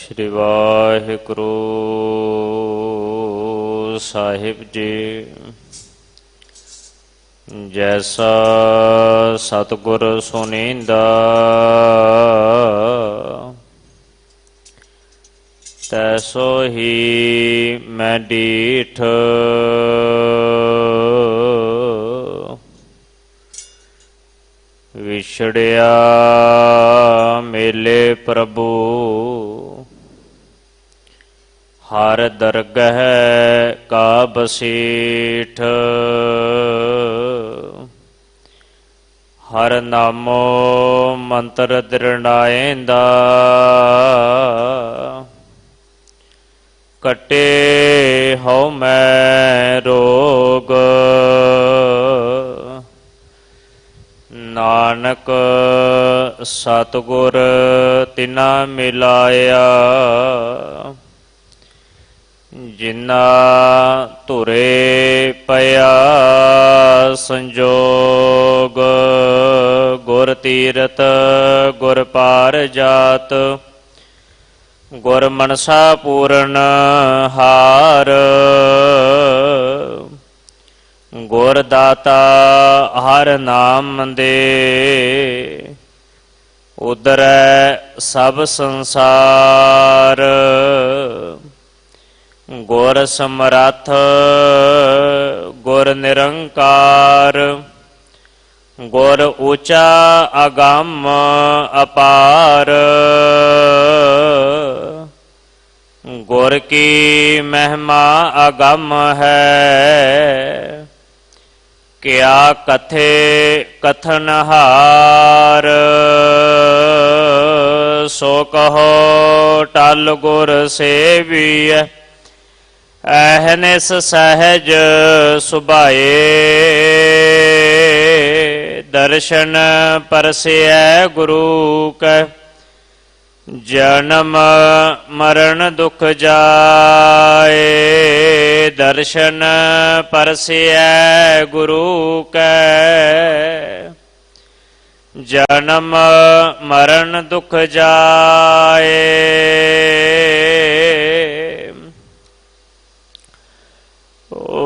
श्री वाहिगुरु साहिब जी। जैसा सतगुर सुनींदा तैसो ही मैं डीठ। विछड़िया मेले प्रभु हर दरगह का बसीठ। हर नामो मंत्र दृढ़ाएंदा कटे हो मैं रोग। नानक सतगुर तिना मिलाया जिन्ना धुरे पया संजोग। गुर तीरथ गुर पार जात गुर मनसा पूरन हार। गुर दाता हर नाम दे उदरै सब संसार। गुर समरथ गुर निरंकार गुर ऊंचा अगम अपार। गुर की महिमा अगम है क्या कथे कथन हार। सो कहो टल गुर सेविय अहनिस सहज सुभाए। दर्शन परसै गुरु कै जन्म मरण दुख जाए। दर्शन परसै गुरु कै जन्म मरण दुख जाए।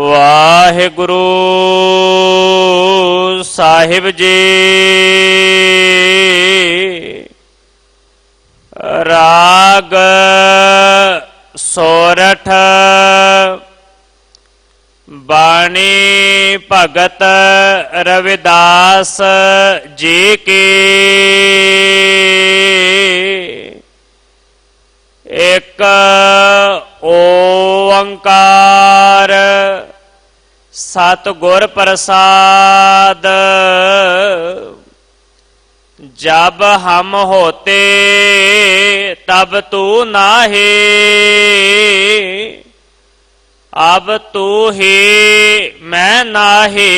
वाहिगुरु साहिब जी। राग सोरठ बाणी भगत रविदास जी की। एक ओंकार सतगुर प्रसाद। जब हम होते तब तू नाहे अब तू ही मैं नाहे।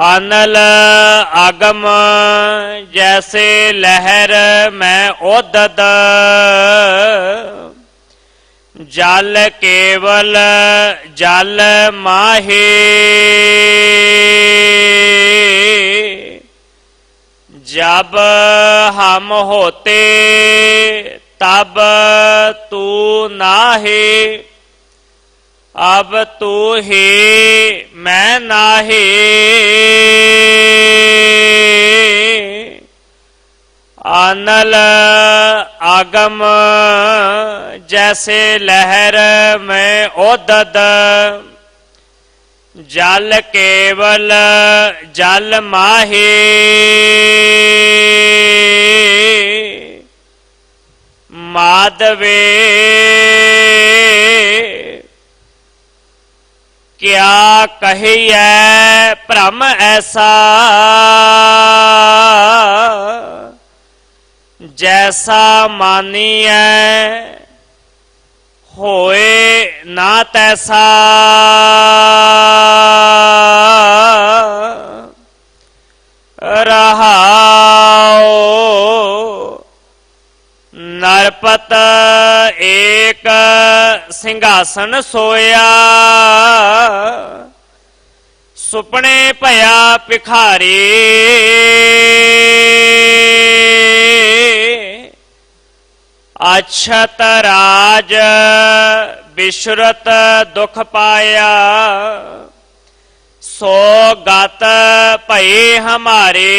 अनल आगम जैसे लहर मैं ओदद। जल केवल जल माहे। जब हम होते तब तू नाहे अब तू ही मैं नाहे। अनल आगम जैसे लहर में ओदद। जल केवल जल माहे। माधवे क्या कहिए भ्रम ऐसा जैसा मानिए होए ना तैसा। रहाओ नरपत एक सिंहासन सोया। सुपने भया भिखारी ਅਛਤ ਰਾਜ ਬਿਸ਼ਰਤ ਦੁਖ ਪਾਇਆ, ਸੋ ਗਤ ਭਏ ਹਮਾਰੇ।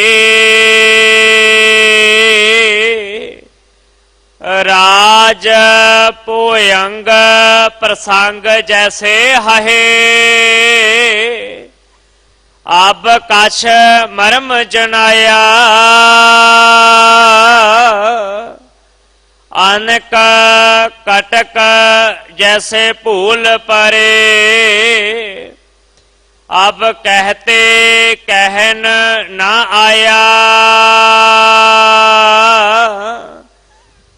ਰਾਜ ਭੁਯੰਗ ਪ੍ਰਸੰਗ ਜੈਸੇ ਹਹੇ, ਅਬ ਕਛ ਮਰਮ ਜਨਾਇਆ। अनक कटक जैसे भूल परे, अब कहते कहन न आया।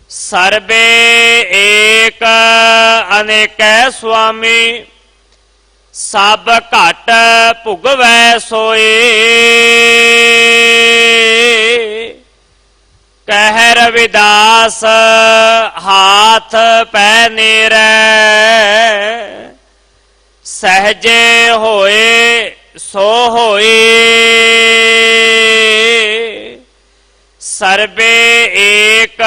सर्वे एक अनेक स्वामी, सब घट भुगवै सोए। कह रविदास हाथ पै नेरै, सहजे होए सो होए। सर्वे एक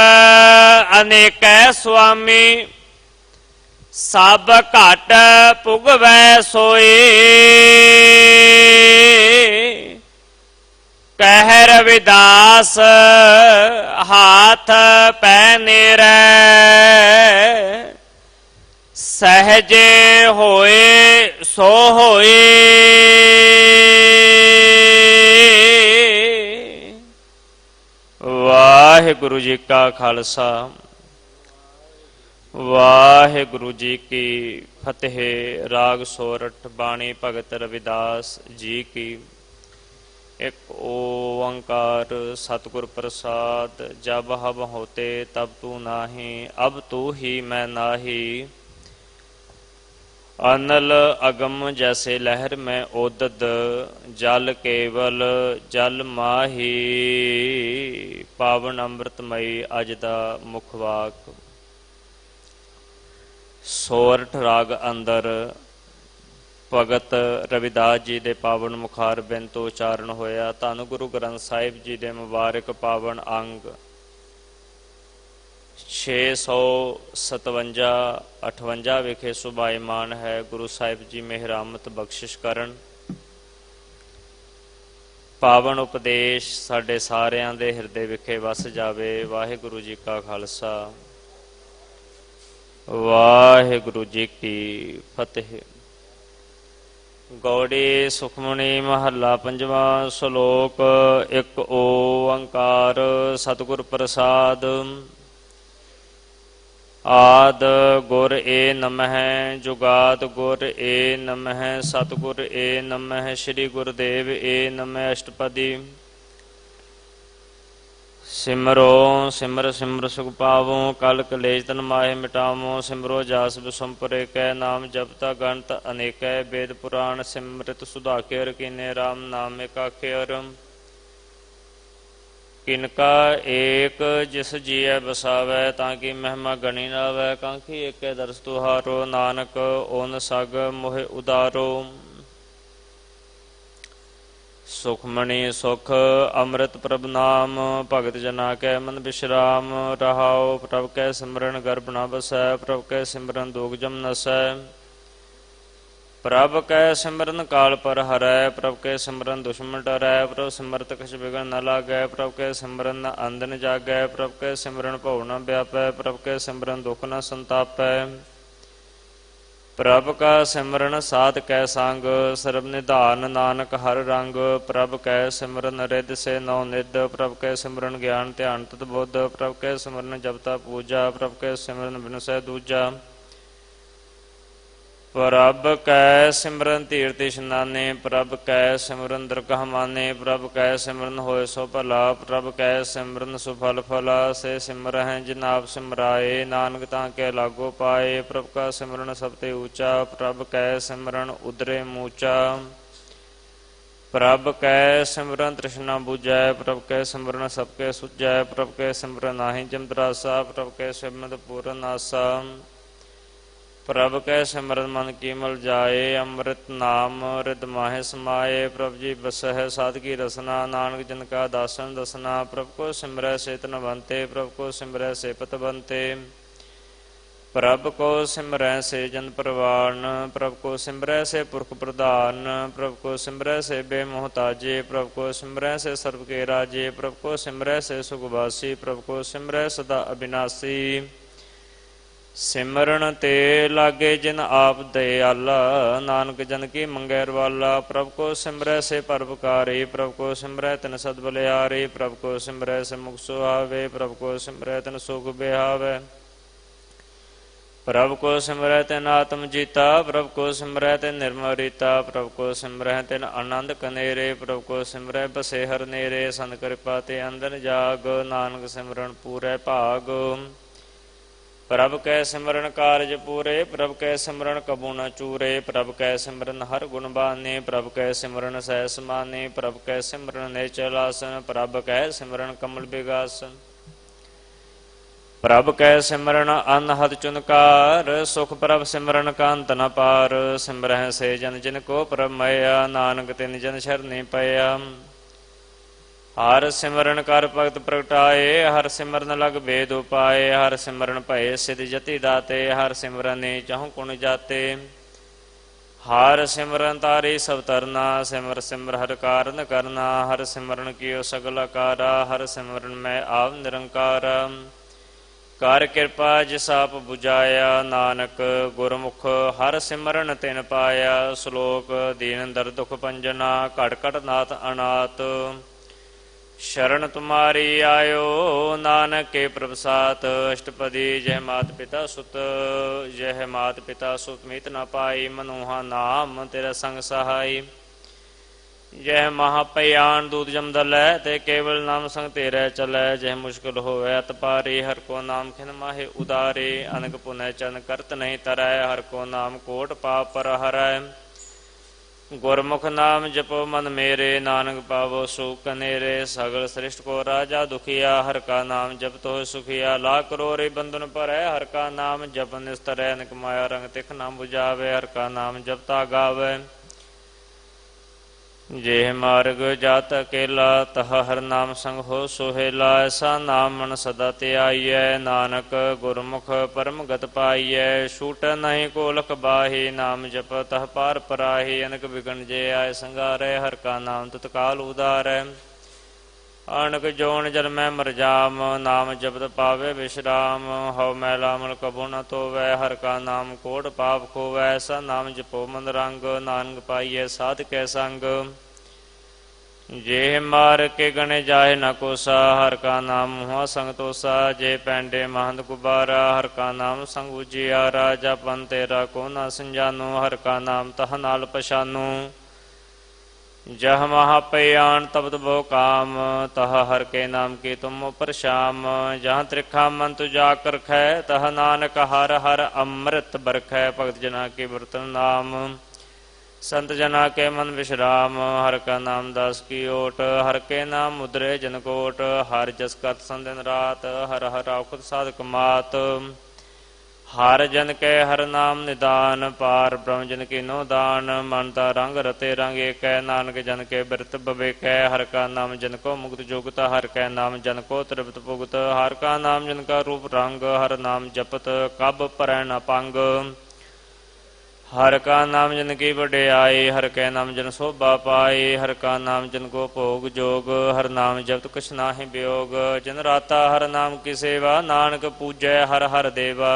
अनेक स्वामी, सब घट भुगवै सोए। कह रविदास हाथ पै नेरै, सहजे होए सो होए। वाहिगुरु जी का खालसा, वाहिगुरु जी की फतेह। राग सोरठ बाणी भगत रविदास जी की। एक ओंकार सतगुर प्रसाद। जब हब होते तब तू नाही, अब तू ही मैं नाही। अनल अगम जैसे लहर में ओदद, जल केवल जल माही। पावन अमृतमयी अज दा मुखवाक। सोरठ राग अंदर भगत रविदास जी के पावन मुखार बिन तो उचारण होया। धन गुरु ग्रंथ साहिब जी के मुबारक पावन अंग 657-58 विखे सुभाईमान है। गुरु साहिब जी मेहरामत बख्शिश करन। पावन उपदेश साडे सारियां दे हिरदे विखे वस जावे। वाहिगुरु जी का खालसा, वाहिगुरु जी की फतेह। गौड़ी सुखमणी महला पंजवा। श्लोक एक ओंकार सतगुर प्रसाद। आद गुर ए नमः, जुगाद गुर ए नमः, सतगुर ए नमः, श्री गुरुदेव ए नमः। अष्टपदी। सिमरो सिमर सिमर सुख पावो, कल कलेज तन माहे मिटावो। सिमरो जास बिसुम्पर कै, नाम जपता गणत अनेक। वेद पुराण सिमृत सुधाकर, कीने राम नाम एकाखेर। किनका एक जिस जिय बसावै, ताकि महिमा गणी नावै। कांखी एक दरस तुहारो, नानक ओन सग मोहे उदारो। सुखमणि सुख अमृत प्रभ नाम, भगत जना कै मन विश्राम। रहाओ प्रभ कै सिमरन गर्भ न बसै, प्रभ कै सिमरन दुख जम नसै। प्रभ कै सिमरन काल पर हरै, प्रभ कै सिमरन दुश्मन डरै। प्रभ सिमरत कछ बिगड़ न लागै, प्रभ कै सिमरन न अंध न जागै। प्रभ कै सिमरन भव न व्यापै, प्रभ कै सिमरन दुख न संतापै। प्रभ का सिमरन साध कै संग, सर्ब निधान नानक हर रंग। प्रभ कै सिमरन रिद से नौ निध, प्रभ कै सिमरन ज्ञान ध्यान तत बुद्ध। प्रभ कै सिमरन जपता पूजा, प्रभ कै सिमरन बिनसै दूजा। प्रभ कै सिमरन तीर्थ इशनाने, प्रभ कै सिमरन दरगाह माने। प्रभ कै सिमरन होए सो भला, प्रभ कै सिमरन सुफल फला। से सिमरह जिन आप सिमराए, नानक तां कै लागो पाए। प्रभ का सिमरन सब ते ऊंचा, प्रभ कै सिमरन उदरे मूचा। प्रभ कै सिमरन तृष्णा बुझै, प्रभ कै सिमरन सबके सुझै। प्रभ कै सिमरन नाहि जम तरासा, प्रभ कै सिमरन पूरन आसा। प्रभ कै सिमरन मन की मल जाए, अमृत नाम रिद माहे समाए। प्रभ जी बसह सादगी रसना, नानक जन का दासन दसना। प्रभ को सिमरै से तन बनते, प्रभ को सिमरै से पत बनते। प्रभ को सिमरै से जन परवान, प्रभ को सिमरै से पुरख प्रधान, प्रभ को सिमरै से बेमोहताजे, प्रभ को सिमरै से सर्व के राजे, प्रभ को सिमरै से सुखवासी, प्रभ को सिमरै सदा अविनाशी। सिमरन ते लागे जिन आप दयाला, नानक जन की मंगैर वाला। प्रभ को सिमरै से परोपकारी, प्रभ को सिमरै तिन सद बलिहारी, प्रभ को सिमरै से मुख सुहावे, प्रभ को सिमरै तिन सुख बिहावे। प्रभ को सिमरै तिन आत्म जीता, प्रभ को सिमरै तिन निर्मल रीता, प्रभ को सिमरै तिन आनंद कनेरे, प्रभ को सिमरै बसे हर नेरे। संत कृपा ते अंदर जाग, नानक सिमरन पूरै भाग। प्रभ कै सिमरन कारज पूरे, प्रभ कै सिमरन कबू न चूरे, प्रभ कै सिमरन हर गुण बाने, प्रभ कै सिमरन सहस माने, प्रभ कै सिमरन निश्चल आसन, प्रभ कै सिमरन कमल बिगासन। प्रभ कै सिमरन अनहद चुनकार, सुख प्रभ सिमरन का अंत न पार। सिमरह से जन जिन को प्रभ मया, नानक तिन जन शरणी पया। हर सिमरन कर भगत प्रगटाए, हर सिमरन लग भेद उपाय, हर सिमरन भय सिद्ध जति दाते, हर सिमरन चहु कुण जाते। हर सिमरन तारी सब तरना, सिमर सिमर हर कारन करना, हर सिमरन कियो सगल कारा, हर सिमरन में आव निरंकारा। कर कृपा जिस आप बुझाया, नानक गुरमुख हर सिमरन तिन पाया। श्लोक दीन दर दुख पंजना, घट घट नाथ अनाथ। शरण तुम्हारी आयो, नानक के प्रभसात। अष्टपदी जय मात पिता सुत, जय मात पिता सुत मीत न पाई। मनोहा नाम तेरा संग सहाय। जय महापयान दूध जम दलै, ते केवल नाम संग तेरे चलै। जय मुश्किल होवे अत पारी, हर को नाम खिन माहे उदारे। अनक पुनः चन करत नहीं तरै, हर को नाम कोट पाप पर हरै। गुरमुख नाम जपो मन मेरे, नानक पावो सुख कनेरे। सगल श्रेष्ठ को राजा दुखिया, हर का नाम जप तो सुखिया। लाख करोड़े बंधन पर है, हर का नाम जप निस्तर। अनक माया रंग तिख नाम बुझावे, हर का नाम जपता गावे। जेह मार्ग जात अकेला, तह हर नाम संग हो सोहेला। ऐसा नाम मन सदा ते आइयै, नानक गुरमुख परम गत पाइयै। छूट नहीं को लख बाही, नाम जप तह पार पराही। अनक विघन जे आय संगारै, हर का नाम तत्काल उदारै। अनक जोन जल में मर जाम, नाम जपत पावे विश्राम। हव मैला मल कबू न धोवै, हर का नाम कोट पाप खोवै। ऐसा नाम जपो मन रंग, नानक पाइयै साध कै संग। जेह मार के गणे जाए न कोसा, हर का नाम हुआ संग तोसा। जे पैंडे महंत गुबारा, हर का नाम संग उजियारा। जपन तेरा को न संजानो, हर का नाम तह नाल पछानो। जह महापयान तब बो काम, तह हर के नाम की तुम पर शाम। जहाँ त्रिखा मन तुझा कर खे, तह नानक हर हर अमृत बरखै। भगत जना के बर्तन नाम, संत जना के मन विश्राम। हर का नाम दास की ओट, हर के नाम मुद्रे जनकोट। हर जस कत सन दिन रात, हर हर औखत साधक मात। हर जन के हर नाम निदान, पार ब्रह्म जन की नो दान। मनता रंग रते रंग एक, नानक जन के बिरत बवेक। हर का नाम जन को मुक्त जुगत, हर के नाम जन को तृप्त पुगत। हर का नाम जन का रूप रंग, हर नाम जपत कब परै न पंग। हर का नाम जन की वड्याई, हर कै नाम जन शोभा पाई। हर का नाम जन को भोग जोग, हर नाम जपत कछ नाहि वियोग। जन राता हर नाम की सेवा, नानक पूजै हर हर देवा।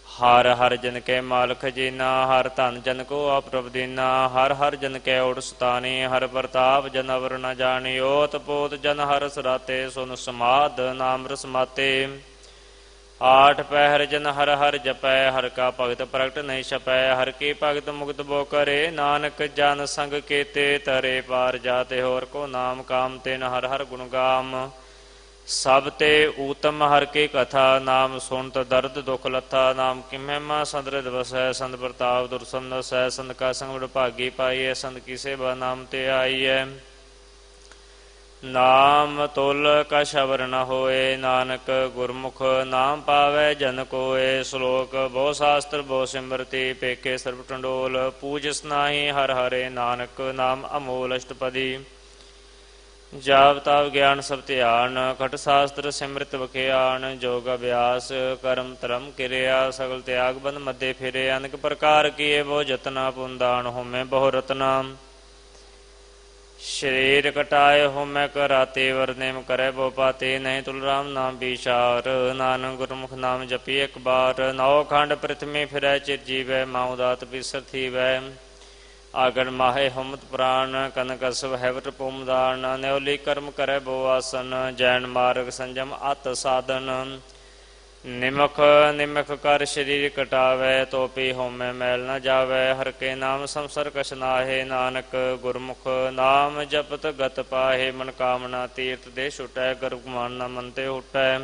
हर हर जन के माल खजीना, हर धन जन को अप्रभ दीना। हर हर जन के ओट सुतानी, हर प्रताप जन अवर न जानी। ओत पोत जन हर सराते, सुन समाध नाम रस माते। आठ पहर जन हर हर जपै, हर का भगत प्रगट नहीं छपै। हर की भगत मुक्त बो करे, नानक जन संग केते तरे। पार जाते होर को नाम, काम तेन हर हर गुण गाम। सब ते ऊतम हर की कथा, नाम सुनत दर्द दुख लथा। नाम की महिमा संत हृदय वसै, संत प्रताप दुर्सम नसै। संत का संग बड़ भागी पाइयै, संत की सेवा नाम ते आइयै। नाम तुल कछ अवर न होए, नानक गुरमुख नाम पावै जन कोय। श्लोक बहु शास्त्र बहु सिमरति, पेखे सर्व टंडोल। पूजस नाहि हर हरे, नानक नाम अमोल। अष्टपदी ਜਾਪ ਤਾਪ ਗਿਆਨ ਸਭ ਧਿਆਨ, ਖਟ ਸ਼ਾਸਤਰ ਸਿਮ੍ਰਿਤ ਬਖਿਆਨ। ਜੋਗ ਅਭਿਆਸ ਕਰਮ ਧਰਮ ਕਿਰਿਆ, ਸਗਲ ਤਿਆਗ ਬੰਧ ਮੱਦੇ ਫਿਰੇ। ਅਨੇਕ ਪ੍ਰਕਾਰ ਕੀਏ ਬਹੁ ਜਤਨਾ, ਪੁੰਦਾਨ ਹੋਮੇ ਬਹੁ ਰਤਨਾ। ਸ਼ਰੀਰ ਕਟਾਏ ਹੋਮੈ ਕਰਾਤੇ, ਵਰਨੇਮ ਕਰੇ ਬਹੁ ਪਾਤੇ। ਨਹੀਂ ਤੁਲ ਰਾਮ ਨਾਮ ਵਿਚਾਰ, ਨਾਨਕ ਗੁਰਮੁਖ ਨਾਮ ਜਪੀ ਇੱਕ ਬਾਰ। ਨੌ ਖੰਡ ਪ੍ਰਿਥਵੀ ਫਿਰੈ ਚਿਰ ਜੀਵੈ, ਮਾਉ ਦਾਤ ਬਿਸਰ ਥੀਵੈ। ਆਗਣ ਮਾਹੇ ਹਮਤ ਪ੍ਰਾਨ, ਕਨਕ ਅਸਵ ਹੈਵਟ ਪੋਮਦਾਨ। ਨਿਉਲੀ ਕਰਮ ਕਰੈ ਬੋ ਆਸਨ, ਜੈਨ ਮਾਰਗ ਸੰਜਮ ਅਤ ਸਾਧਨ। ਨਿਮਖ ਨਿਮਖ ਕਰ ਸਰੀਰ ਕਟਾਵੈ, ਤੋਪੀ ਹੋਮੈ ਮੈਲ ਨ ਜਾਵੈ। ਹਰ ਕੇ ਨਾਮ ਸੰਸਰ ਕਛ ਨਾਹੇ, ਨਾਨਕ ਗੁਰਮੁਖ ਨਾਮ ਜਪਤ ਗਤ ਪਾਹੇ। ਮਨ ਕਾਮਨਾ ਤੀਰਥ ਦੇ ਛੁਟੈ, ਗਰਭ ਮਾਨ ਨ ਮਨ ਤੇ ਹੁਟੈ।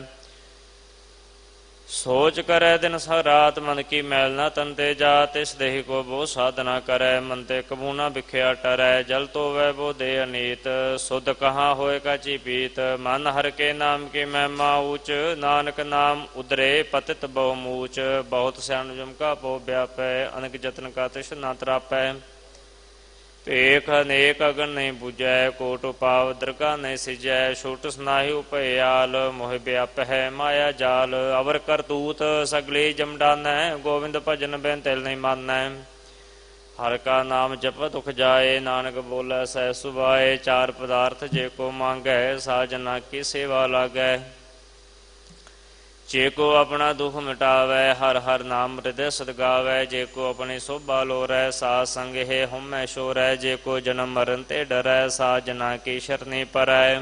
ਸੋਚ ਕਰੈ ਦਿਨ ਸ ਰਾਤ, ਮਨ ਕੀ ਮੈਲ ਨਾ ਤਨ ਤੇ ਜਾਤ। ਇਸ ਦੇਹ ਕੋ ਬਹੁ ਸਾਧਨਾ ਕਰੈ, ਮਨ ਤੇ ਕਬੂ ਨਾ ਬਿਖਿਆ ਟਰੈ। ਜਲ ਤੋਵੈ ਬੋ ਦੇ ਅਨੀਤ, ਸੁਧ ਕਹਾਂ ਹੋਏ ਕਾਚੀ ਪੀਤ। ਮਨ ਹਰ ਕੇ ਨਾਮ ਕੀ ਮਹਿਮਾ ਊਚ, ਨਾਨਕ ਨਾਮ ਉਦਰੇ ਪਤਿਤ ਬਹੁ ਮੂਚ। ਬਹੁਤ ਸਿਆਣ ਜਮ ਕਾ ਪੋ ਵਿਆਪੈ, ਅਨਕ ਜਤਨ ਕਾ ਤਿਸ ਨਾ ਤਰਾਪੈ। ਭੇਖ ਅਨੇਕ ਅਗਨ ਨਹੀਂ ਬੁਝੈ, ਕੋਟ ਉਪਾਵ ਦਰਗਾ ਨਹੀਂ ਸਿਜੈ। ਛੂਟ ਸੁਨਾਹੀ ਉਪਿਆਲ, ਮੋਹ ਵਿਆਪਹਿ ਮਾਇਆ ਜਾਲ। ਅਵਰ ਕਰਤੂਤ ਸਗਲੀ ਜਮਡਾਨੈ, ਗੋਵਿੰਦ ਭਜਨ ਬਿਨ ਤਿਲ ਨਹੀਂ ਮਾਨੈ। ਹਰ ਕਾ ਨਾਮ ਜਪਤ ਦੁਖ ਜਾਏ, ਨਾਨਕ ਬੋਲੇ ਸਹਿ ਸੁਭਾਏ। ਚਾਰ ਪਦਾਰਥ ਜੇ ਕੋ ਮੰਗੈ, ਸਾਜਨਾ ਕੀ ਸੇਵਾ ਲਾਗੈ। ਜੇ ਕੋ ਆਪਣਾ ਦੁਖ ਮਿਟਾਵੈ, ਹਰ ਹਰ ਨਾਮ ਹਿਰਦੈ ਸਦ ਗਾਵੈ। ਜੇ ਕੋ ਆਪਣੀ ਸੋਭਾ ਲੋਰੈ, ਸਾਧ ਸੰਗ ਹੈ ਹਉਮੈ ਸ਼ੋਰੈ। ਜੇ ਕੋ ਜਨਮ ਮਰਨ ਤੇ ਡਰੈ, ਸਾਜਨਾ ਕੀ ਸ਼ਰਨੀ ਪਰੈ।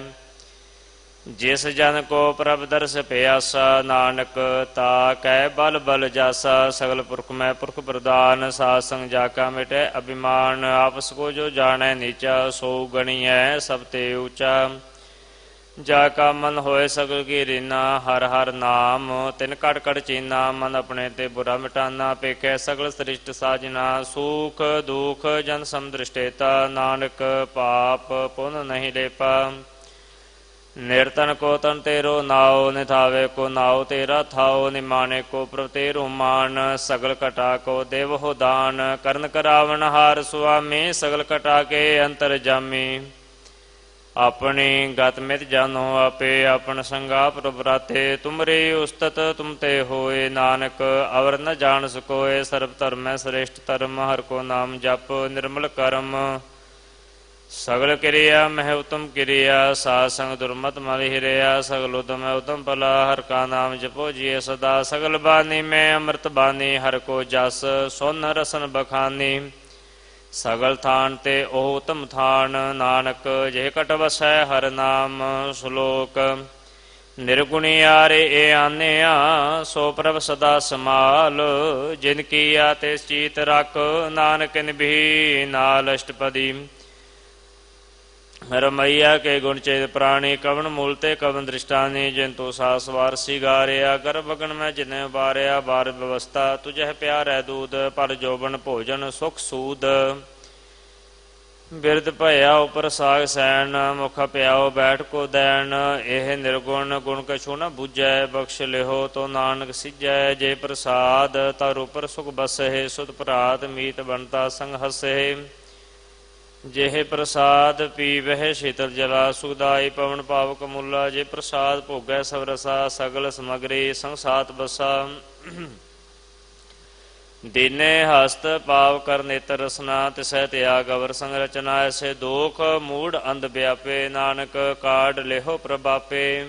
ਜਿਸ ਜਨ ਕੋ ਪ੍ਰਭ ਦਰਸ ਪਿਆਸਾ, ਨਾਨਕ ਤਾ ਕੈ ਬਲ ਬਲ ਜਾਸਾ। ਸਗਲ ਪੁਰਖ ਮੈਂ ਪੁਰਖ ਪ੍ਰਦਾਨ, ਸਾਧ ਸੰਗ ਜਾ ਕਾ ਮਿਟੈ ਅਭਿਮਾਨ। ਆਪਸ ਕੋ ਜੋ ਜਾਣੈ ਨੀਚਾ, ਸੋ ਗਣੀਐ ਸਭ ਤੇ ਊਚਾ। ਜਾ ਕਾ ਮਨ ਹੋਏ ਸਗਲ ਕੀ ਰੀਨਾ, ਹਰ ਹਰ ਨਾਮ ਤਿਨ ਕਟ ਕਟ ਚੀਨਾ। ਮਨ ਆਪਣੇ ਤੇ ਬੁਰਾ ਮਿਟਾਨਾ, ਪੇਖੈ ਸਗਲ ਸ੍ਰਿਸ਼ਟ ਸਾਜਨਾ। ਸੂਖ ਦੁਖ ਜਨ ਸਮਦ੍ਰਿਸ਼ਟੇਤਾ, ਨਾਨਕ ਪਾਪ ਪੁੰਨ ਨਹੀਂ ਲੇਪਾ। ਨਿਰਤਨ ਕੋ ਤਨ ਤੇਰੋ ਨਾਉ, ਨਿਥਾਵੇ ਕੋ ਨਾਉ ਤੇਰਾ ਥਾਉ। ਨਿਮਾਣੇ ਕੋ ਪ੍ਰਭ ਤੇਰੋ ਮਾਨ, ਸਗਲ ਕਟਾ ਕੋ ਦੇਵਹੁ ਦਾਨ। ਕਰਨ ਕਰਾਵਨ ਹਾਰ ਸੁਆਮੀ, ਸਗਲ ਕਟਾ ਕੇ ਅੰਤਰ ਜਾਮੀ। ਆਪਣੀ ਗਤ ਮਿਤ ਜਾਨੋ ਆਪੇ, ਆਪਨ ਸੰਗਾ ਪ੍ਰਭ ਰਾਤੇ। ਤੁਮਰੀ ਉਸਤਤ ਤੁਮ ਤੇ ਹੋਏ, ਨਾਨਕ ਅਵਰ ਨ ਜਾਣ ਸਕੋਏ। ਸਰਬ ਧਰਮੈ ਸ੍ਰੇਸ਼ਟ ਧਰਮ, ਹਰ ਕੋ ਨਾਮ ਜਪ ਨਿਰਮਲ ਕਰਮ। ਸਗਲ ਕਿਰਿਆ ਮਹਿ ਉਤਮ ਕਿਰਿਆ, ਸਾਧ ਸੰਗ ਦੁਰਮਤ ਮਲ ਹਿਰਿਆ। ਸਗਲ ਉਦਮ ਹੈ ਉਦਮ ਭਲਾ, ਹਰ ਕਾ ਨਾਮ ਜਪੋ ਜੀਏ ਸਦਾ। ਸਗਲ ਬਾਣੀ ਮੈਂ ਅੰਮ੍ਰਿਤ ਬਾਣੀ, ਹਰ ਕੋ ਜਸ ਸੁਨ ਰਸਨ ਬਖਾਨੀ। ਸਗਲ ਥਾਨ ਤੇ ਉਹ ਉਤਮ ਥਾਨ, ਨਾਨਕ ਜੇ ਕਟ ਵਸੈ ਹਰ ਨਾਮ। ਸ਼ਲੋਕ ਨਿਰਗੁਣੀ ਆਰੇ ਏ ਆਨਿਆ, ਸੋ ਪ੍ਰਭ ਸਦਾ ਸਮਾਲ। ਜਿਨ ਕੀਆ ਤਿਸ ਚੀਤ ਰਖ, ਨਾਨਕ ਨਿਭੀ ਨਾਲ ਅਸ਼ਟਪਦੀ। ਰਮਈਆ ਕੇ ਗੁਣ ਚੇਤ ਪ੍ਰਾਣੀ, ਕਵਨ ਮੂਲ ਤੇ ਕਵਨ ਦ੍ਰਿਸ਼ਟਾਨੀ। ਜਿਨ ਤੂੰ ਸਾਸ ਵਾਰ ਸਿਗਾਰਿਆ, ਗਰਭ ਗਗਨ ਮੈਂ ਜਿਨੇ ਉਬਾਰਿਆ। ਬਾਰ ਵਿਵਸਥਾ ਤੁਝਹਿ ਪਿਆਰੈ ਦੂਧ, ਪਰ ਜੋਬਨ ਭੋਜਨ ਸੁਖ ਸੂਦ। ਬਿਰਧ ਭਇਆ ਉਪਰ ਸਾਗ ਸੈਨ, ਮੁਖ ਪਿਆਓ ਬੈਠ ਕੋ ਦੈਨ। ਇਹ ਨਿਰਗੁਣ ਗੁਣ ਕਛੂ ਨ ਬੁਝੈ, ਬਖਸ਼ ਲਿਹੋ ਤੋ ਨਾਨਕ ਸਿਜੈ। ਜੇ ਪ੍ਰਸਾਦ ਤਰ ਉਪਰ ਸੁਖ ਬਸਹਿ, ਸੁਧ ਭਰਾਤ ਮੀਤ ਬਣਤਾ ਸੰਗ ਹਸਹਿ। ਜਿਹੇ ਪ੍ਰਸਾਦ ਪੀਵਹਿ ਸ਼ੀਤਲ ਜਲਾ, ਸੁਖਦਾਈ ਪਵਨ ਪਾਵਕ ਮੁਲਾ। ਜੇ ਪ੍ਰਸਾਦ ਭੋਗੈ ਸਭ ਰਸਾ, ਸਗਲ ਸਮਗਰੀ ਸੰਸਾਤ ਬਸਾ। ਦੀਨੇ ਹਸਤ ਪਾਵ ਕਰ ਨੇਤਰ ਰਸਨਾ, ਤਿਸੈ ਤਿਆਗ ਅਵਰ ਸੰਗ ਰਚਨਾ। ਐਸੇ ਦੋਖ ਮੂੜ ਅੰਧ ਵਿਆਪੇ, ਨਾਨਕ ਕਾਢ ਲਿਹੋ ਪ੍ਰਭਾਪੇ।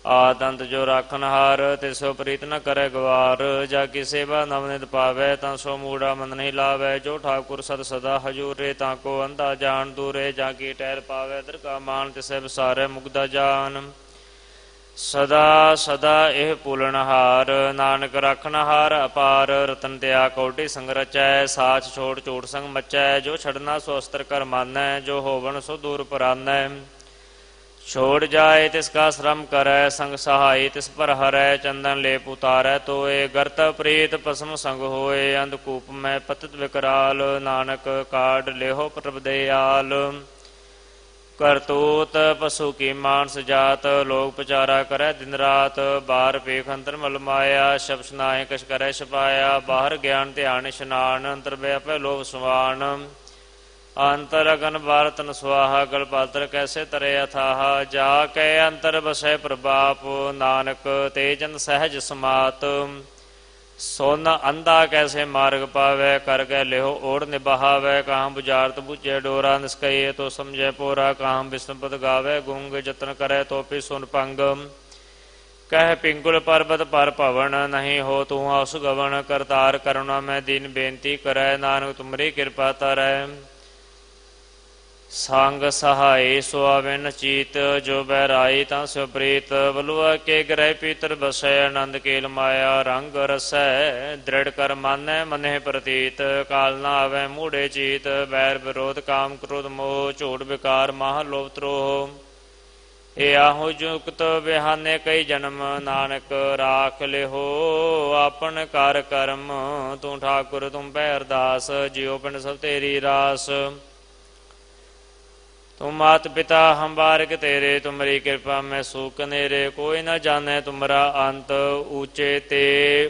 ਆਦੰਤ ਜੋ ਰਾਖਨ ਹਾਰ, ਤਿਸੋ ਪ੍ਰੀਤ ਨ ਕਰੈ ਗਵਾਰ। ਜਾ ਕੀ ਸੇਵਾ ਨਵਨਿਤ ਪਾਵੈ, ਤਾਂ ਸੋ ਮੂੜਾ ਮਨ ਨਹੀਂ ਲਾਵੈ। ਜੋ ਠਾਕੁਰ ਸਦ ਸਦਾ ਹਜੂਰੇ, ਤਾਂ ਕੋ ਅੰਧਾ ਜਾਣ ਦੂਰੇ। ਜਾ ਕੀ ਟਹਿਲ ਪਾਵੈ ਦਰਗਾ ਮਾਨ, ਤਿਸੈ ਵਿਸਾਰੈ ਮੁਗਦਾ ਜਾਨ। ਸਦਾ ਸਦਾ ਇਹ ਪੂਲਨਹਾਰ, ਨਾਨਕ ਰੱਖਨਹਾਰ ਅਪਾਰ। ਰਤਨ ਤਿਆ ਕੌਡੀ ਸੰਗ ਰਚੈ, ਸਾਚ ਛੋੜ ਝੂਠ ਸੰਗ ਮਚੈ। ਜੋ ਛੜਨਾ ਸੋ ਅਸਤਰ ਕਰ ਮਾਨੈ, ਜੋ ਹੋਵਨ ਸੋ ਦੂਰ ਪਰਾਨੈ। ਛੋੜ ਜਾਏ ਤਿਸ ਕਾ ਸ਼ਰਮ ਕਰੈ, ਸੰਗ ਸਹਾਈ ਤਿਸ ਪਰ ਹਰੈ। ਚੰਦਨ ਲੇਪ ਉਤਾਰੈ ਤੋਏ, ਗਰਤ ਪ੍ਰੀਤ ਭਸਮ ਸੰਗ ਹੋਏ। ਅੰਧਕੂਪ ਮੈਂ ਪਤਿਤ ਵਿਕਰਾਲ, ਨਾਨਕ ਕਾਢ ਲਿਹੋ ਪ੍ਰਭ ਦਿਆਲ। ਕਰਤੂਤ ਪਸ਼ੂ ਕੀ ਮਾਨਸ ਜਾਤ, ਲੋਕ ਪਚਾਰਾ ਕਰੈ ਦਿਨ ਰਾਤ। ਬਾਹਰ ਪੇਖ ਅੰਤਰ ਮਲ ਮਾਇਆ, ਸ਼ਬਦ ਨਾਹਿ ਕਛ ਕਰੈ ਛਪਾਇਆ। ਬਾਹਰ ਗਿਆਨ ਧਿਆਨ ਇਸ਼ਨਾਨ, ਅੰਤਰ ਵਿਆਪੈ ਲੋਭ ਸੁਆਨ। ਅੰਤਰ ਅਗਨ ਬਾਰ ਤਨ ਸੁਆਹਾ ਗਲ ਪਾਤਰ ਕੈਸੇ ਤਰੇ ਅਥਾਹਾ ਜਾ ਕੈ ਅੰਤਰ ਬਸੈ ਪ੍ਰਭਾਪ ਨਾਨਕ ਤੇ ਜਨ ਸਹਿਜ ਸਮਾਤ ਸੁਨ ਅੰਧਾ ਕੈਸੇ ਮਾਰਗ ਪਾਵੈ ਕਰ ਕੈ ਲਿਓ ਓੜ ਨਿਬਾਹਾਵੈ ਕਾਹਮ ਬੁਝਾਰਤ ਬੁਝੇ ਡੋਰਾ ਨਿਸਕਈਏ ਤੋ ਸਮਝੈ ਪੋਰਾ ਕਾਹਮ ਬਿਸਨਪਤ ਗਾਵੈ ਗੁੰਗ ਜਤਨ ਕਰੈ ਤੋਪੀ ਸੁਨ ਪੰਗ ਕਹਿ ਪਿੰਗੁਲ ਪਰਬਤ ਪਰ ਭਵਨ ਨਹੀਂ ਹੋ ਤੂੰ ਆਸ ਗਵਨ ਕਰਤਾਰ ਕਰੁਣਾ ਮੈਂ ਦੀਨ ਬੇਨਤੀ ਕਰੈ ਨਾਨਕ ਤੁਮਰੀ ਕਿਰਪਾ ਤਰੈ ਸੰਗ ਸਹਾਈ ਸੁਆਵਿਨ ਚੀਤ ਜੋ ਬਹਿਰਾਈ ਤਾਂ ਸਿਉ ਪ੍ਰੀਤ ਬਲੁਆ ਕੇ ਗ੍ਰਹਿ ਪੀਤਰ ਬਸੈ ਆਨੰਦ ਕੇਲ ਮਾਇਆ ਰੰਗ ਰਸੈ ਦ੍ਰਿੜ ਕਰ ਮਾਨੈ ਮਨਹਿ ਪ੍ਰਤੀਤ ਕਾਲ ਨਾ ਆਵੈ ਮੂੜੇ ਚੀਤ ਬੈਰ ਵਿਰੋਧ ਕਾਮ ਕ੍ਰੋਧ ਮੋਹ ਝੂਠ ਵਿਕਾਰ ਮਾਹ ਲੋਭ ਤਰੋਹ ਇਹ ਆਹੋ ਜੁਗਤ ਬਿਹਾਨੇ ਕਈ ਜਨਮ ਨਾਨਕ ਰਾਖ ਲਿਹੋ ਆਪਨ ਕਰ ਕਰਮ ਤੂੰ ਠਾਕੁਰ ਤੁਮ ਪੈ ਅਰਦਾਸ ਜਿਉ ਪਿੰਡ ਸਭ ਤੇਰੀ ਰਾਸ तुम मात पिता हम बारिक तेरे तुमरी कृपा में सूख नेरे कोई न जाने तुमरा अंत ऊंचे ते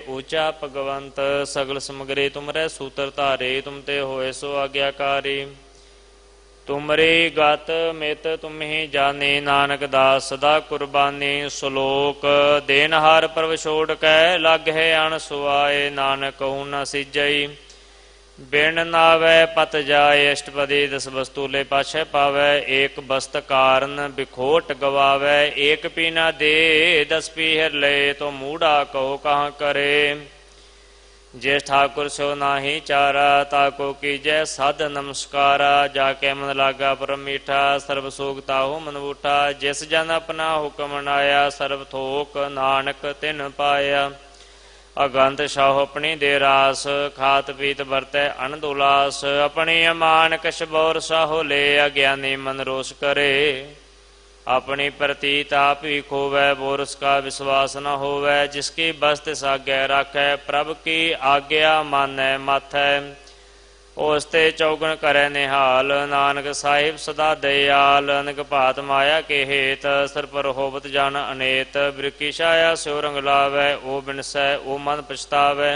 ऊंचा भगवंत सगल समगरी तुमरे सूत्र धारे तुम ते होए सो आज्ञाकारी तुमरी गत मित तुम ही जानी नानक दास सदा कुर्बानी श्लोक देनहार प्रभ छोड़ कै लग है अण सुआए नानक कहूँ न सिजई बिन नावै पत जाए अष्टपदी दस वस्तु ले पाछे पावै एक बस्त कारण बिखोट गवावै एक पीना दे दस पीहर ले तो मूढ़ा कहो कहाँ करे जे ठाकुर सो नाही चारा ताको कीजै साध नमस्कारा जाके मन लागा परम मीठा सर्व सोग ताहु मन बूठा जिस जन अपना हुक्म मनाया सर्व थोक नानक तिन पाया अगंत शाह अपनी दे रास खात पीत बरतै आनंद उलास अपनी अमान कश बौर साहो ले अज्ञानी मन रोष करे अपनी प्रतीत आप ही खोवै बोरस का विश्वास न होवै जिसकी बस तिस आज्ञा राखै प्रभ की आज्ञा मानै माथै ओसते चौगुन करै निहाल नानक साहिब सदा दयाल अनक भात माया के हेत सर पर होवत जान अनेत बिरकी छाया स्यो रंग लावै ओ बिनसै ओ मन पछतावै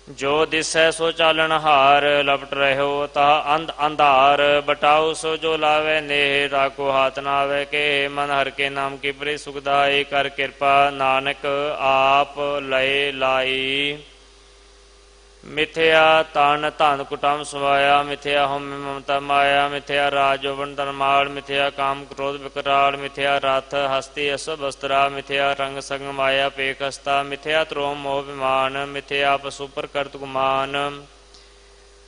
जो दिसै सो चालन हार लपट रहो ता अंध अंधार बटाओ सो जो लावै नेह राको हाथ नावै के मन हर के नाम की प्री सुखदाई कर कृपा नानक आप लय लाई मिथ्या तन धन कुटम सवाया मिथ्या हम ममता माया मिथ्या राज यौवन धनमाल मिथ्या काम क्रोध विकराल मिथ्या रथ हस्ती अस वस्त्रा मिथ्या रंग संग माया पेख हस्ता मिथ्या त्रोम मोह विमान मिथ्या पशु पर करत गुमान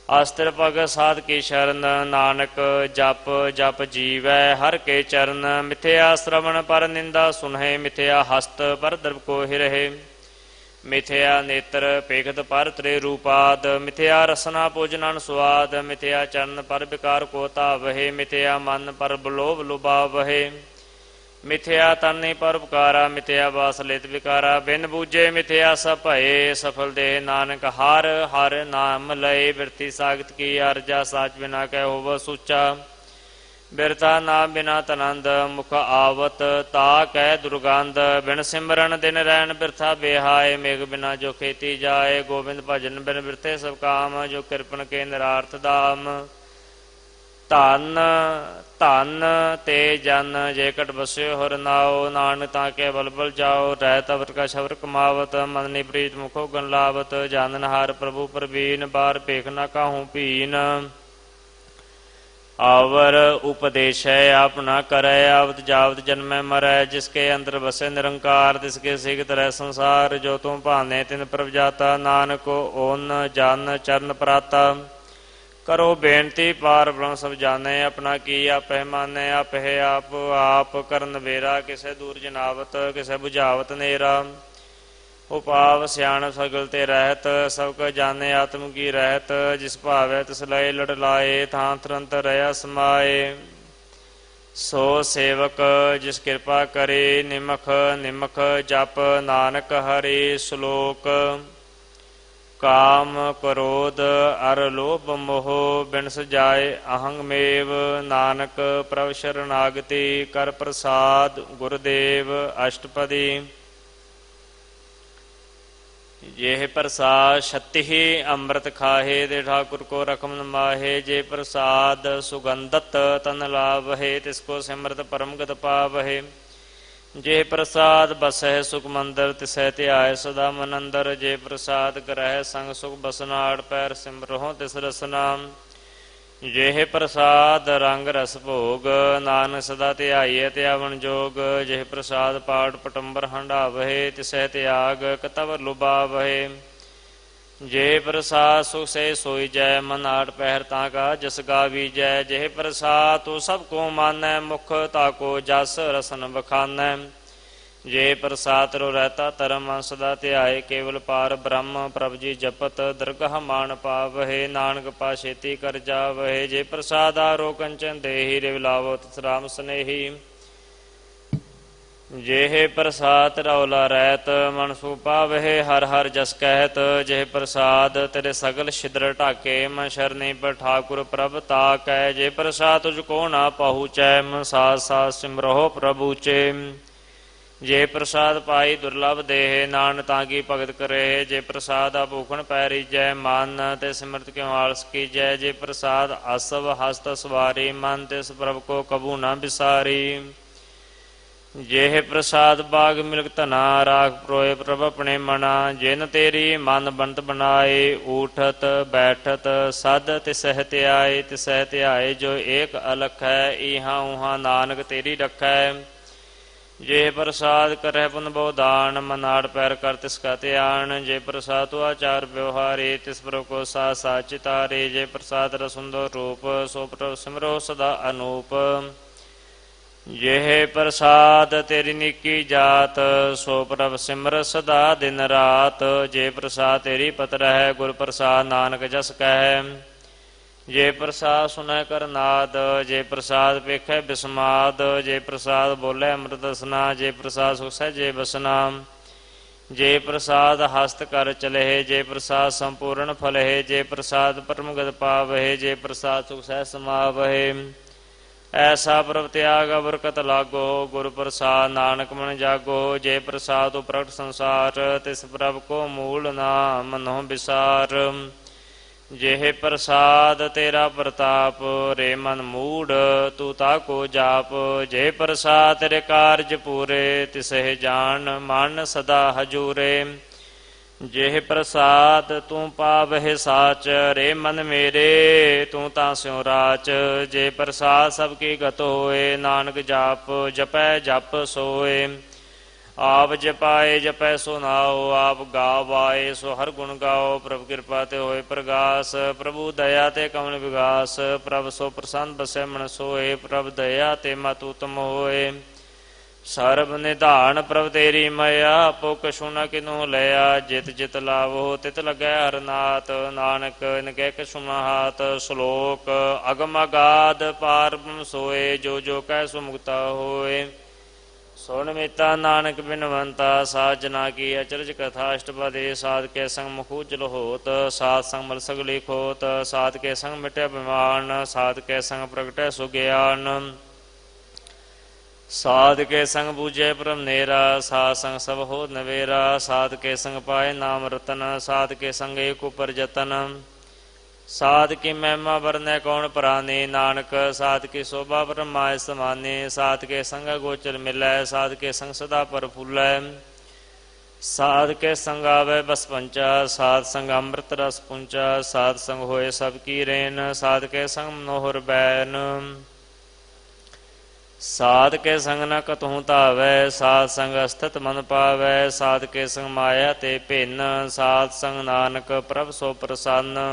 अस्त्र पग साध की शरण नानक जप जप जीवै हर के चरण मिथ्या श्रवण पर निंदा सुनहे मिथ्या हस्त पर द्रव को हिरहे मिथ्या नेत्र पेखत पर त्रे रूपाद मिथ्या रसना भोजनन स्वाद मिथ्या चरण पर विकार को तावहे मिथ्या मन पर बलोभ लुभावहे मिथ्या तनि पर उपकारा मिथ्या वास लेत विकारा बिन बूझे मिथ्या सब भये सफल दे नानक हर हर नाम लय बिरती सागत की अर्जा साच बिना कह होव सुचा बिरता नाम बिना तनंद मुख आवत ता कै दुर्गंध बिन सिमरन दिन रैन बिरथा बेहाय मेघ बिना जो खेती जाए गोविंद भजन बिन बिरथे सब काम जो कृपन के निरार्थ दाम धन धन ते जन जे कट बस्यो हर नाओ नानक ताके बल बल जाओ रहत अवर का शवर कमावत मन निप्रीत मुखो गन लावत जानन हार प्रभु प्रवीण बार पेख न काहू पीन आवर उपदेश है अपना करे आवत जावत जन्मै मरै जिसके अंदर बसे निरंकार तिसके सिख तरह संसार जो तुम भाने तिन प्रभ जाता नानक ओन जन चरण प्राता करो बेनती पार ब्रह्म सब जाने अपना की आप माने आप है आप करन बेरा किसे दूर जनावत किसे बुझावत नेरा उपाव सियाण सगल ते रहत सब जाने आत्म की रहत जिस भावै तिस लय लड़ लाए थां तुरंत रया समाए सो सेवक जिस कृपा करे निमख निमख जप नानक हरि श्लोक काम क्रोध अर लोभ मोह बिन सजाए अहंग मेव नानक प्रभ शरणागति कर प्रसाद गुरुदेव अष्टपदी जेह प्रसाद छत्ति अमृत खाहे दे ठाकुर को रकम माहे। जे प्रसाद सुगंधत तन लाभहे तिसको सिमरत परम गत पावहे। जे प्रसाद बसह सुख मंदर तिसह त्याय सदा मन अंदर। जे प्रसाद करह संग सुख बसनाड़ पैर सिमरहो तिस रसनाम। जेह प्रसाद रंग रस भोग नानक सदा ध्याइए त्यावन जोग। जेह प्रसाद पाठ पटंबर हंडावहे तिसह त्याग कतव लुभावहे। जे प्रसाद सुख से सोई जय मन आठ पहर ताका जस गावी जय। जेह प्रसाद तो सबको मानै मुख ताको जस रसन बखानै। जे प्रसाद रो रहता धर्म सदा ध्याय केवल पार ब्रह्म प्रभ जी जपत दरगाह मान पावहे। नानक पाछेती कर जावहे। जे प्रसाद आरो कंचन देहि रे लावो तिस राम स्नेही। जेह प्रसाद रौला रहत मन सु पावहे हर हर जस कहत। जेह प्रसाद तेरे सगल छिद्र ढाके मन शरणी पर ठाकुर प्रभ ताकै। जे प्रसाद तुझको ना पहुँचै मन साथ साथ सिमरहो प्रभु चे। जे प्रसाद पाई दुर्लभ देह नान तांगी भगत करे। जे प्रसाद भूखण पैरी जय मन ते सिमरत क्यों आलस की जय। जे प्रसाद आसव हस्त सवारी मन तिस प्रभ को कबू न बिसारी। जेह प्रसाद बाग मिलक तना राख प्रोए प्रभ अपने मना। जिन तेरी मन बनत बनाए उठत बैठत सद तिसह त्याय। तिसह त्याय जो एक अलख है इहाँ उहाँ नानक तेरी रखै। जे प्रसाद करह पुन बहुदान मनाड़ पैर कर तिसका त्यान। जे प्रसाद तो आचार व्यवहारे तिस प्रभ को सा चितारे। जे प्रसाद रसुंदर रूप सो प्रभ सिमरो सदा अनूप। जेह प्रसाद तेरी निकी जात सो प्रभ सिमर सदा दिन रात। जे प्रसाद तेरी पतर है गुर प्रसाद नानक जस कह। जे प्रसाद सुनय कर नाद जे प्रसाद पेखै बिस्माद। जे प्रसाद बोले अमृत दसना जे प्रसाद सुख सहजे बसना। जे प्रसाद हस्त कर चले जे प्रसाद संपूर्ण फल है। जे प्रसाद परम गत पावहे जे प्रसाद सुख सह समावहे। ऐसा प्रभ त्याग बरकत लागो गुरु प्रसाद नानक मन जागो। जे प्रसाद प्रगट संसार तिस प्रभ को मूल ना मनो विसार। जेह प्रसाद तेरा प्रताप रे मन मूड तू ताको जाप। जे प्रसाद तेरे कारज पूरे तिसह जान मन सदा हजूरे। जेह प्रसाद तू पावहे साच रे मन मेरे तू ता स्यों राच। जे प्रसाद सबकी गत होए नानक जाप जपै जप सोए। आप जपाए जपै सो नाओ आप गावाए सो हर गुण गाओ। प्रभु कृपा ते होए प्रगास प्रभु दया ते कमल विगास। प्रभ सो प्रसन्न बसै मन सोए प्रभ दया ते मत उत्तम होए। सर्ब निधान प्रभ तेरी मया आपो कछु न किनु लया। जित जित लावो तित लगै हरनाथ नानक इनके कछु न हाथ। श्लोक अगम अगाध पार ब्रह्म सोए जो जो कह सो मुक्ता होए। सुन मिता नानक बिनवंता साध जना की अचरज कथा। अष्टपदी साध के संग मुख उज्जल होत साध संग मल सगली खोत। साध के संग मिटे अभिमान साध के संग प्रगटै सुज्ञान। साध के संग बूझे परम नेरा साध संग सब हो नवेरा। साध के संग पाए नाम रतन साध के संग एक ऊपर जतन। साध की महिमा वरनै कौन प्राणी नानक साध की शोभा ब्रह्माय समानी। साध के संग गोचर मिलै साध के संग सदा पर फूलै। साध के संग आवे बस पंचा साध संग अमृत रस पुंचा। साध संग होए सबकी रेन साध के संग मनोहर बैन। साध के संग न कतहु तावै साध संग स्थित मन पावै। साध के संग माया ते भिन्न साध संग नानक प्रभ सो प्रसन्न।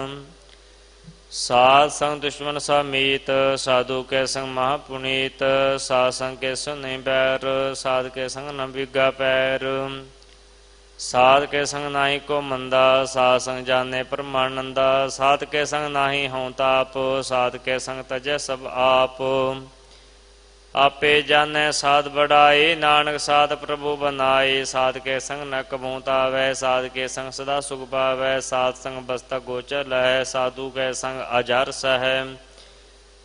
साध संग दुश्मन सा मीत साधु के संग महापुनीत। साध संग के सुन नहीं बैर साध के संग न बिगा पैर। साध के संग नाही को मंदा साध संग जाने परमानंदा। साध के संग नाही हों ताप साध के संग तजै सब आप। आपे जाने साध बढ़ाई नानक साध प्रभु बनाई। साध के संग न कबहू तावै साध के संग सदा सुख पावै। साध संग बस्ता गोचर लहै साधु के संग अजर सह।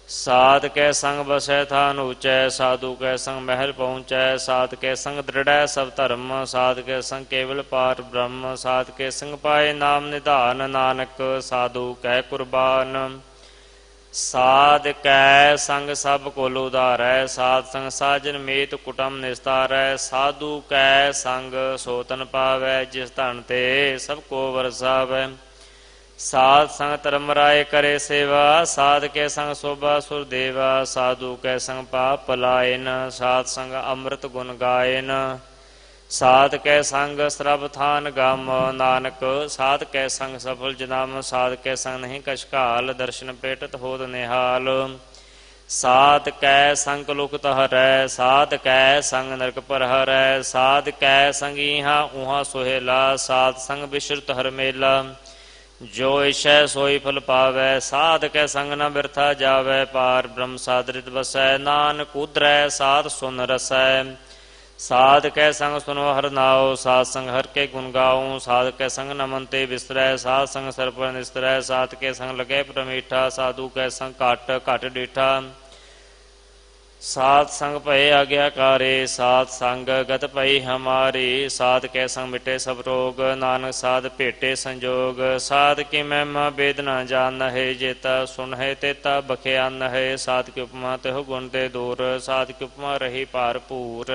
साध कै संग बसै थान ऊँचै, साधु कै संग महल पहुँचै। साध कै संग दृढ़ै सब धर्म, साध कै संग केवल पार ब्रह्म। साध कै संग पाए नाम निधान, नानक साधु कै कुर्बान। साध कै संग सब कुल उधारै, साध संग साजन मीत कुटुम निस्तारै। साधु कै संग सो तन पावै, जिस धन ते सब को वरसावै। साध संग धर्म राय करे सेवा, साध के संग शोभा सुर देवा। साधु कै संग पाप पलायन, साध संग अमृत गुण गायन। साध कै संग सरब थान गम, नानक साध कै संग सफल जन्म। साध कै संग नहीं कछ काल, दर्शन पेटत होत निहाल। साध कै संग लुकत हरै, साध कै संग नरक पर हरै। साध कै संग इहाँ उहाँ सोहेला, साध संग बिश्रुत हर मेला। जो इच्छै सोई फल पावै, साध कै संग न बिरथा जावै। पार ब्रह्म साधरित बसै, नानक उधरै साध सुन रसै। साध कै संग सुनो हर नाओ, साध संग हर के गुण गाऊं। साध कै संग नमन ते बिसरै, साध संग सर पर निस्तरै। साध के संग लगे प्रमीठा, साधु कै संग घट घट डीठा। साध संग भय आज्ञाकारी, साध संग गत भई हमारी। साध कै संग मिटे सब रोग, नानक साध भेटे संजोग। साध की महिमा वेद न जान है, जेता सुन है तेता बख्यान है। साध की उपमा तेह गुण ते दूर, साध की उपमा रही भारपूर।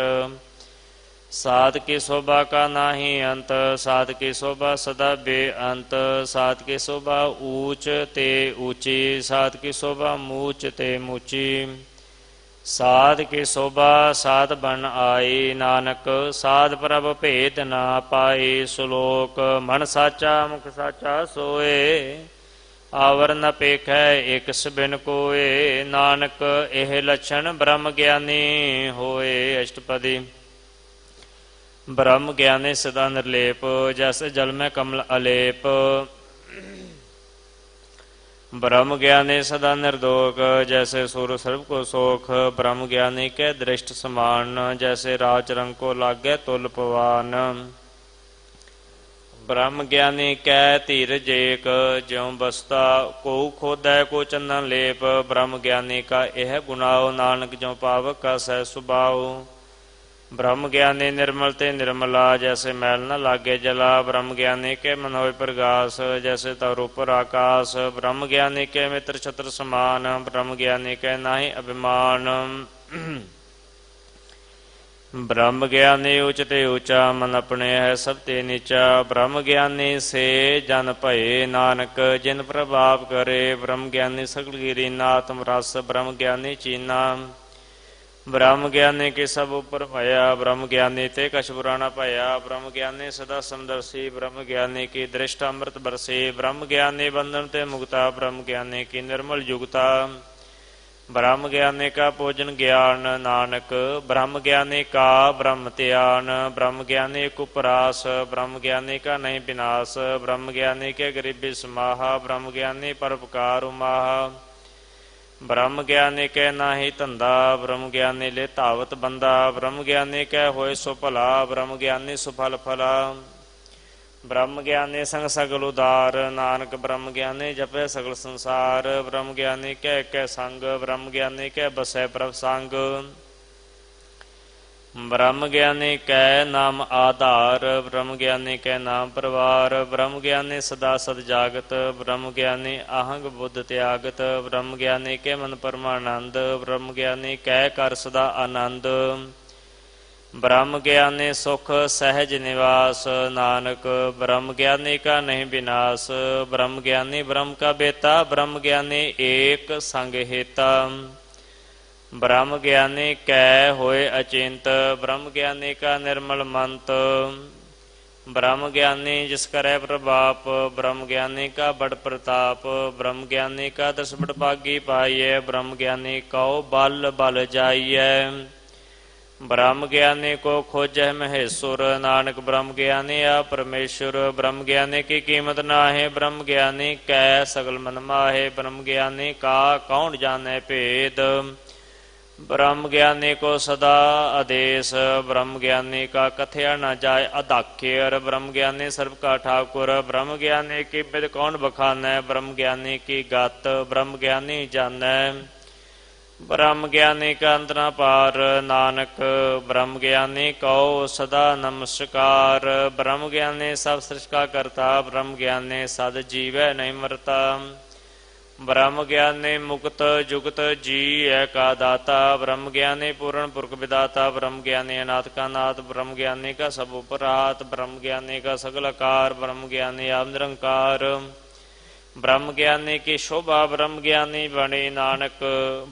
साध की शोभा का नाही अंत, साध की शोभा सदा बेअंत। साध की शोभा ऊंच ते ऊंची, साध की शोभा मूच ते मूची। साध की शोभा साध बन आई, नानक साध प्रभ भेद ना पाई। श्लोक मन साचा मुख साचा सोए, आवर न पेखै एक सबिन कोय। नानक एह लक्षण ब्रह्म ज्ञानी होए। अष्टपदी। ब्रह्म ज्ञानी सदा निर्लेप, जैसे जल में कमल अलेप। ब्रह्म ज्ञानी सदा निर्दोष, जैसे सूर्य सर्व को सोख। ब्रह्म ज्ञानी के दृष्ट समान, जैसे राज रंग को लागे तुल पवान। ब्रह्म ज्ञानी कै धीरज एक, ज्यों बसता को खोदै को चंदन लेप। ब्रह्म ज्ञानी का यह गुणाओ, नानक ज्यों पावक का सह सुभाओ। ब्रह्म ज्ञानी निर्मल ते निर्मला, जैसे मैल न लागे जला। ब्रह्म ज्ञानी के मन होय प्रगास, जैसे तवर ऊपर आकाश। ब्रह्म ज्ञानी के मित्र छत्र समान, ब्रह्म ज्ञानी के नाहि अभिमान। ब्रह्म ज्ञानी उच्च ते ऊंचा, मन अपने है सब ते नीचा। ब्रह्म ज्ञानी से जन भये, नानक जिन प्रभाव करे। ब्रह्म ज्ञानी सकल गिरीना, आत्म रस ब्रह्म ज्ञानी चीना। ब्रह्म ज्ञानी के सब ऊपर भया, ब्रह्म ज्ञानी ते कछ बुरा न पाया। ब्रह्म ज्ञानी सदा समदर्शी, ब्रह्म ज्ञानी की दृष्ट अमृत बरसी। ब्रह्म ज्ञानी बंधन ते मुक्ता, ब्रह्म ज्ञानी की निर्मल युगता। ब्रह्म ज्ञानी का पूजन ज्ञान, नानक ब्रह्म ज्ञानी का ब्रह्म त्यान। ब्रह्म ज्ञानी कुपरास, ब्रह्म ज्ञानी का नहीं विनाश। ब्रह्म ज्ञानी के गरीबी समाहा, ब्रह्म ज्ञानी परोपकार उमाहा। ब्रह्म ज्ञानी कै नाही धंधा, ब्रह्म ज्ञानी ले धावत बंदा। ब्रह्म ज्ञानी कै होए सो भला, ब्रह्म ज्ञानी सुफल फला। ब्रह्म ज्ञानी संग सगल उदार, नानक ब्रह्म ज्ञानी जपे सगल संसार। ब्रह्म ज्ञानी कै कै संग, ब्रह्म ज्ञानी कै बसै प्रभ संग। ब्रह्म ज्ञानी कै नाम आधार, ब्रह्म ज्ञानी कै नाम परिवार। ब्रह्म ज्ञानी सदा सद जागत, ब्रह्म ज्ञानी आहंग बुद्ध त्यागत। ब्रह्म ज्ञानी के मन परमानंद, ब्रह्म ज्ञानी कै कर सदा आनंद। ब्रह्म ज्ञानी सुख सहज निवास, नानक ब्रह्म ज्ञानी का नहीं विनाश। ब्रह्म ज्ञानी ब्रह्म का बेता, ब्रह्म ज्ञानी एक संग हेता। ब्रह्म ज्ञानी कै होए अचिंत, ब्रह्म ज्ञानी का निर्मल मंत। ब्रह्म ज्ञानी जिस करे प्रभाप, ब्रह्म ज्ञानी का बड़ प्रताप। ब्रह्म ज्ञानी का दस बड़ भागी पाइए, ब्रह्म ज्ञानी कहो बल बल जाइए। ब्रह्म ज्ञानी को खोजह महेश्वर, नानक ब्रह्म ज्ञानी आ परमेश्वर। ब्रह्म ज्ञानी की कीमत नाहे, ब्रह्म ज्ञानी कै सगल मन माहे। ब्रह्म ज्ञानी का कौन जाने भेद, ब्रह्म ज्ञानी को सदा आदेश। ब्रह्म ज्ञानी का कथया न जाय अदाख्यर, ब्रह्म ज्ञानी सर्व का ठाकुर। ब्रह्म ज्ञानी की विद कौन बखानै, ब्रह्म ज्ञानी की गत ब्रह्म ज्ञानी जानै। ब्रह्म ज्ञानी का अंत न पार, नानक ब्रह्म ज्ञानी कहो सदा नमस्कार। ब्रह्म ज्ञानी सब सृष्टि का करता, ब्रह्म ज्ञानी सद जीवै नहीं मरता। ब्रह्म ज्ञानी मुक्त जुगत जी का दाता, ब्रह्म ज्ञानी पूर्ण पुरख विदाता। ब्रह्म ज्ञानी अनाथ का नाथ, ब्रह्म ज्ञानी का सब उपरात। ब्रह्म ज्ञानी का सगल आकार, ब्रह्म ज्ञानी आप निरंकार। ब्रह्म ज्ञानी की शोभा, ब्रह्म ज्ञानी बणी नानक।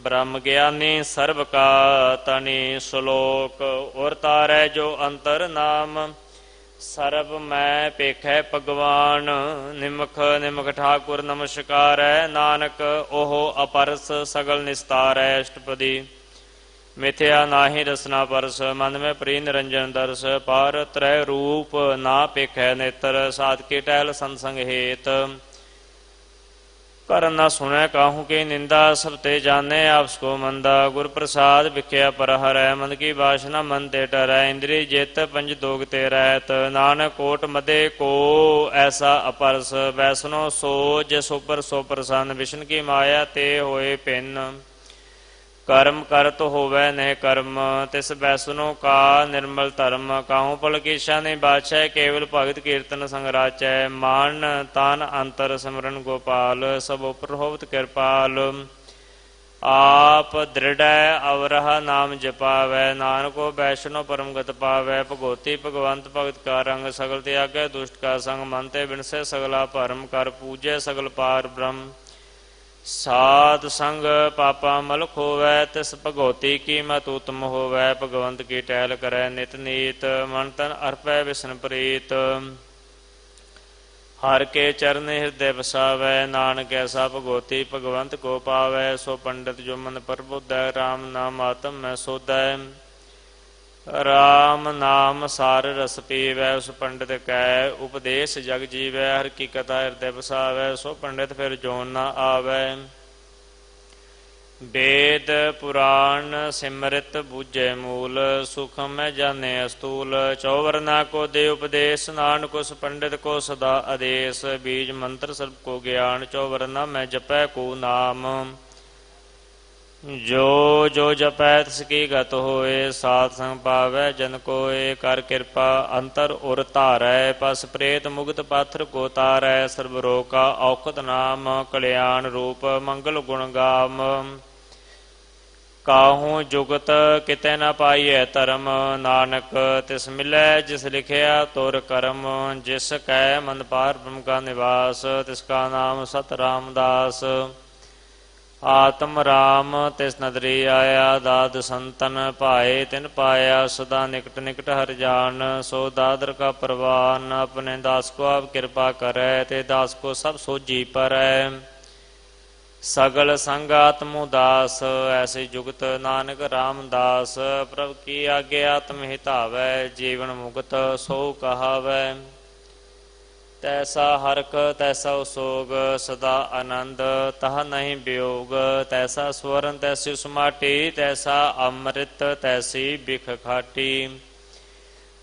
ब्रह्म ज्ञानी सर्व का तनि श्लोक, और तारै जो अंतर नाम। सर्ब मैं पेखै भगवान, निमख निमख ठाकुर नमस्कार है। नानक ओहो अपरस सगल निस्तार है। अष्टपदी मिथ्या नाहि रसना परस, मन में प्री निरंजन दर्श। पार त्रय रूप ना पेखै नेत्र, साध के टहल संसंग हेत। कर न सुनै काहू की निंदा, सब ते जाने आपस को मंदा। गुर प्रसाद भिख्या पर हरै, मन की वासना मन ते टरै। इंद्री जित पंज दोग ते रहत, नानक कोट मदे को ऐसा अपरस। वैसनो सो जस ऊपर सो प्रसन्न, विष्णु की माया ते होए भिन्न। कर्म करत होवै नह कर्म, तिस वैसनो का निर्मल धर्म। काहू पल कीशा ने बादशाह, केवल भगत कीर्तन संग राचै। मान तान अंतर सिमरन गोपाल, सब उपर होवत कृपाल। आप दृढ़ अवरह नाम जपावै, नानको वैष्णो परमगत पावै। भगवती भगवंत भगत का रंग, सगल त्यागै दुष्ट का संग। मन ते बिनसे सगला भरम, कर पूजै सगल पार ब्रह्म। साध संग पापा मल खोवै, तिस भगवती की मत उत्तम होवै। भगवंत की टहल करै नित नीत, मन तन अर्पै विष्णु प्रीत। हर के चरण हृदय बसावै, नानक ऐसा भगवती भगवंत को पावै। सो पंडित जो मन प्रबुद्धै, राम नाम आत्म में सोधै। राम नाम सार रस पीवै, उस पंडित कै उपदेश जग जीवै। हर की कथा हृदय बसावै, सो पंडित फिर जोन न आवै। वेद पुराण सिमरित बूझे मूल, सुख में जाने अस्तूल। चौवरना को दे उपदेश, नानक उस पंडित को सदा आदेश। बीज मंत्र सर्व को ज्ञान, चौवरना में जपै को नाम। जो जो जपै तिसकी गत होए, साध संग पावै जन कोय। कर कृपा अंतर उर धारै, पस प्रेत मुगत पाथर को तारै। सर्व रोग का औखद नाम, कल्याण रूप मंगल गुण गाम। काहू जुगत किते न पाइयै धर्म, नानक तिस मिलै जिस लिखिया तुर करम। जिस कै मन पार ब्रह्म का निवास, तिसका नाम सत रामदास। आत्म राम तिस नदरी आया, दाद संतन पाए तिन पाया। सदा निकट निकट हर जान, सो दादर का प्रवान। अपने दास को आप कृपा करे, ते दास को सब सोझी परै। सगल संग आत्म उदास, ऐसे जुगत नानक रामदास। प्रभु की आज्ञा आत्म हितावै, जीवन मुक्त सो कहावै। तैसा हरख तैसा सोग, सदा आनंद तह नहीं वियोग। तैसा स्वर्ण तैसी सुमाटी, तैसा अमृत तैसी बिख खाटी।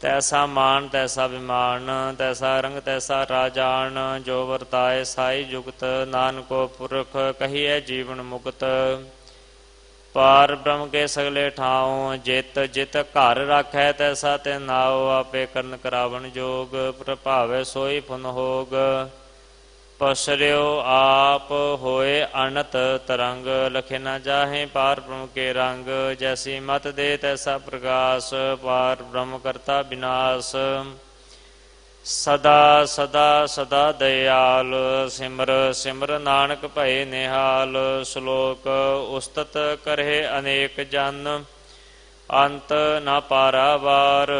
तैसा मान तैसा विमान, तैसा रंग तैसा राजान। जो वर्ताए साई जुगत, नानको पुरख कहिए जीवन मुक्त। पार ब्रह्म के सगले ठाव, जित जित घर राखै तैसा ते नाव। आपे करन करावन जोग, प्रभावै सोई पुन होग। पसर्यो आप होए अनत तरंग, लखे न जाहे पार ब्रह्म के रंग। जैसी मत दे तैसा प्रकाश, पार ब्रह्म करता विनाश। सदा सदा सदा दयाल, सिमर सिमर नानक भय निहाल। श्लोक उस्तत करहे अनेक जन, अंत न पारावार।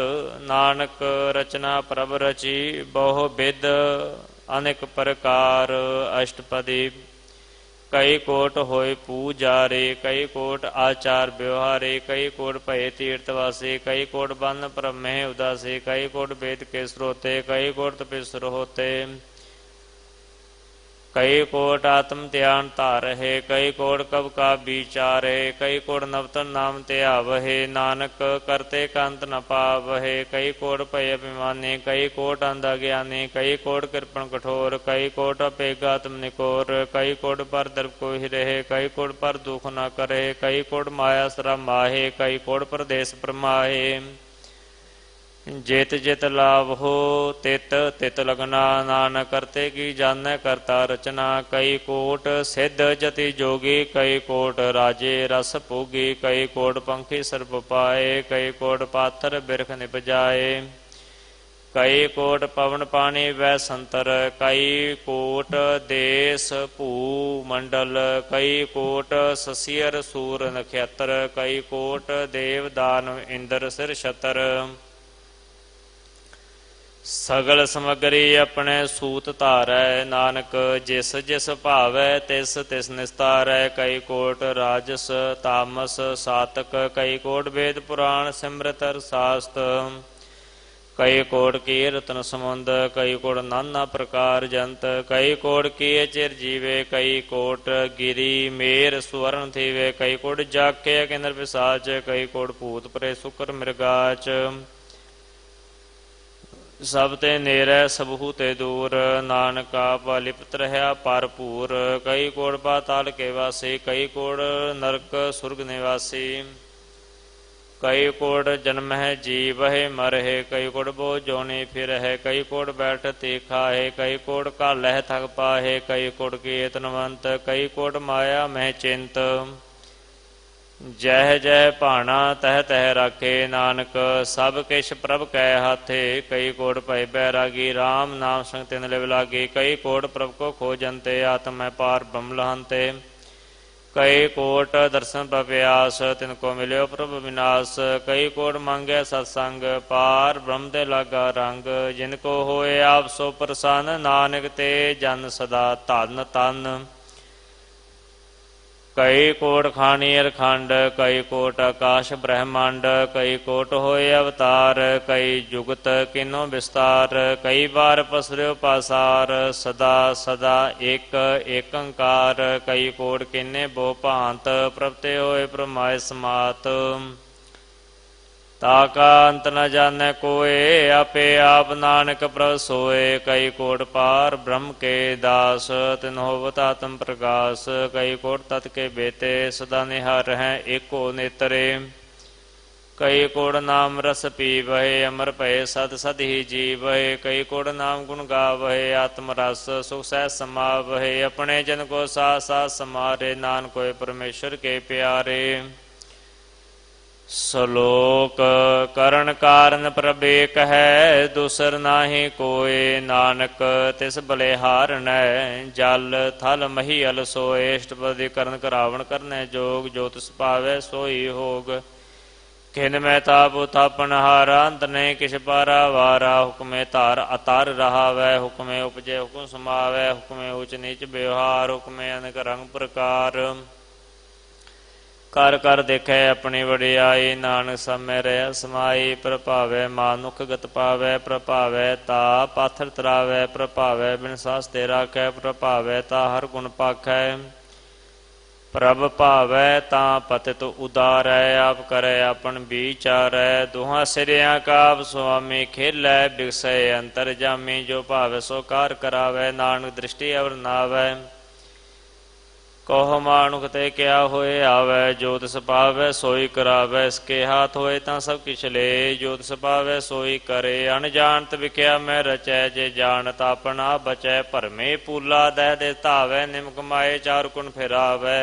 नानक रचना प्रभ रची, बहु विद अनेक प्रकार। अष्टपदी कई कोट होय पूजारे, कई कोट आचार व्यवहारे। कई कोट भय तीर्थवासी, कई कोट बन ब्रह्मे उदासी। कई कोट वेद के स्रोते, कई कोट तपिस्र होते। कई कोट आत्म ध्यान धारहे, कई कोट कब का विचारे, कई कोट नवतन नाम त्यावहे, नानक करते कंत न पावहे। कई कोट भय अभिमानी, कई कोट अंध अज्ञानी, कई कोट कृपण कठोर, कई कोट अपेगात्म निकोर, कई कोट पर दर्प को ही रहे, कई कोट पर दुख न करे, कई कोट माया श्रम माहे, कई कोट प्रदेश प्रमाहे। जित जित लाभ हो तित तित लगना, नानक करते की जानै करता रचना। कई कोट सिद्ध जति जोगी, कई कोट राजे रस भोगी, कई कोट पंखी सर्प पाए, कई कोट पाथर बिरख निप जाए, कई कोट पवन पानी वै संतर, कई कोट देश भू मंडल, कई कोट ससियर सूर नक्षत्र, कई कोट देव दानव इंद्र सिर छतर। सगल समगरी अपने सूत धारै, नानक जिस जिस भावै तिस तिस निस्तारै। कई कोट राजस तामस सातक, कई कोट वेद पुराण सिमरत शास्त, कई कोट की रतन समुंद, कई कोट नाना प्रकार जंत, कई कोट की चिर जीवे, कई कोट गिरी मेर सुवर्ण थीवे, कई कोट जाके केंद्र पिसाच, कई कोट भूत प्रे सुकर मृगाच। सब ते नेरै सबहु ते दूर, नानका लिप्त रहा भरपूर। कई कोड़ पाताल के वासी, कई कोड़ नरक सुर्ग निवासी, कई कोड़ जन्म है जीव है मर है, कई कोड़ बो जोनी फिर है, कई कोड़ बैठ तीखा है, कई कोड़ का लह थक पा है, कई कोड़ की एतनवंत, कई कोड़ माया मह चिंत। जह जह भाणा तह तह राखे, नानक सब किश प्रभ कै हाथे। कई कोट भय बैरागी, राम नाम संग तिन लिव लागी, कई कोट प्रभ को खोजनते, आत्म है पार ब्रह्म लहंते। कई कोट दर्शन प्रभयास, तिनको मिल्यो प्रभ विनाश, कई कोट मांगे सत्संग, पार ब्रह्म ते लागा रंग। जिनको होए आप सो प्रसन्न, नानक ते जन सदा धन तन। कई कोट खानियर खंड, कई कोट आकाश ब्रह्मांड, कई कोट होए अवतार, कई जुगत किनो विस्तार, कई बार पसर्यो पासार, सदा सदा एक एकंकार। कई कोट किन्ने बो भांत, प्रभते होए प्रमाय समात। ताका अंत न जाने कोय, आपे आप नानक प्रभ सोए। कई कोट पार ब्रह्म के दास, तिन होवत आत्म प्रकाश। कई कोट तत् के बेते, सदा निहार हैं एको नेत्रे। कई कोड़ नाम रस पीवहे, अमर भय सद सद ही जीवहे। कई कोड़ नाम गुण गावहे, आत्म रस सुख सह समावहे। अपने जन को साथ साथ समारे, नानक कोय परमेश्वर के प्यारे। श्लोक करण कारण प्रभ एक है, दूसर नाहि कोय। नानक तिस बलिहारण जल थल महीयल सोए। अष्टपदी करण करावण करने जोग, जो तिस पावै सोई होग। खिन में ताप थापन हारा, अंत ने किस पारा वारा। हुक्मे धार अतार रहावै, हुक्मे उपजे हुक्म समावै। हुक्मे ऊच नीच व्यवहार, हुक्मे अनक रंग प्रकार। कर कर देखे अपनी वडियाई, नानक समय रह समाई। प्रभावै मानुख गत पावै, प्रभावै ता पाथर तरावै। प्रभावै बिन सास्ते राखै, प्रभावै ता हर गुण पाखै। प्रभ भावै ता पतित उदारै, आप करै अपन विचारै। दुहां सिरियां का आप स्वामी, खेलै बिगसै अंतर जामी। जो भावै सो कार करावै, नानक दृष्टि अवर नावै। कहो मानुख ते क्या होए आवै, जो तिस पावै सोई करावै। इसके हाथ होए तां सब किछ ले, जो तिस पावै सोई करे। अनजानत विख्या मैं रचै, जे जानत आपन आप बचै। भरमे पूला दह दे धावै, निमक माए चार कुण फिरावै।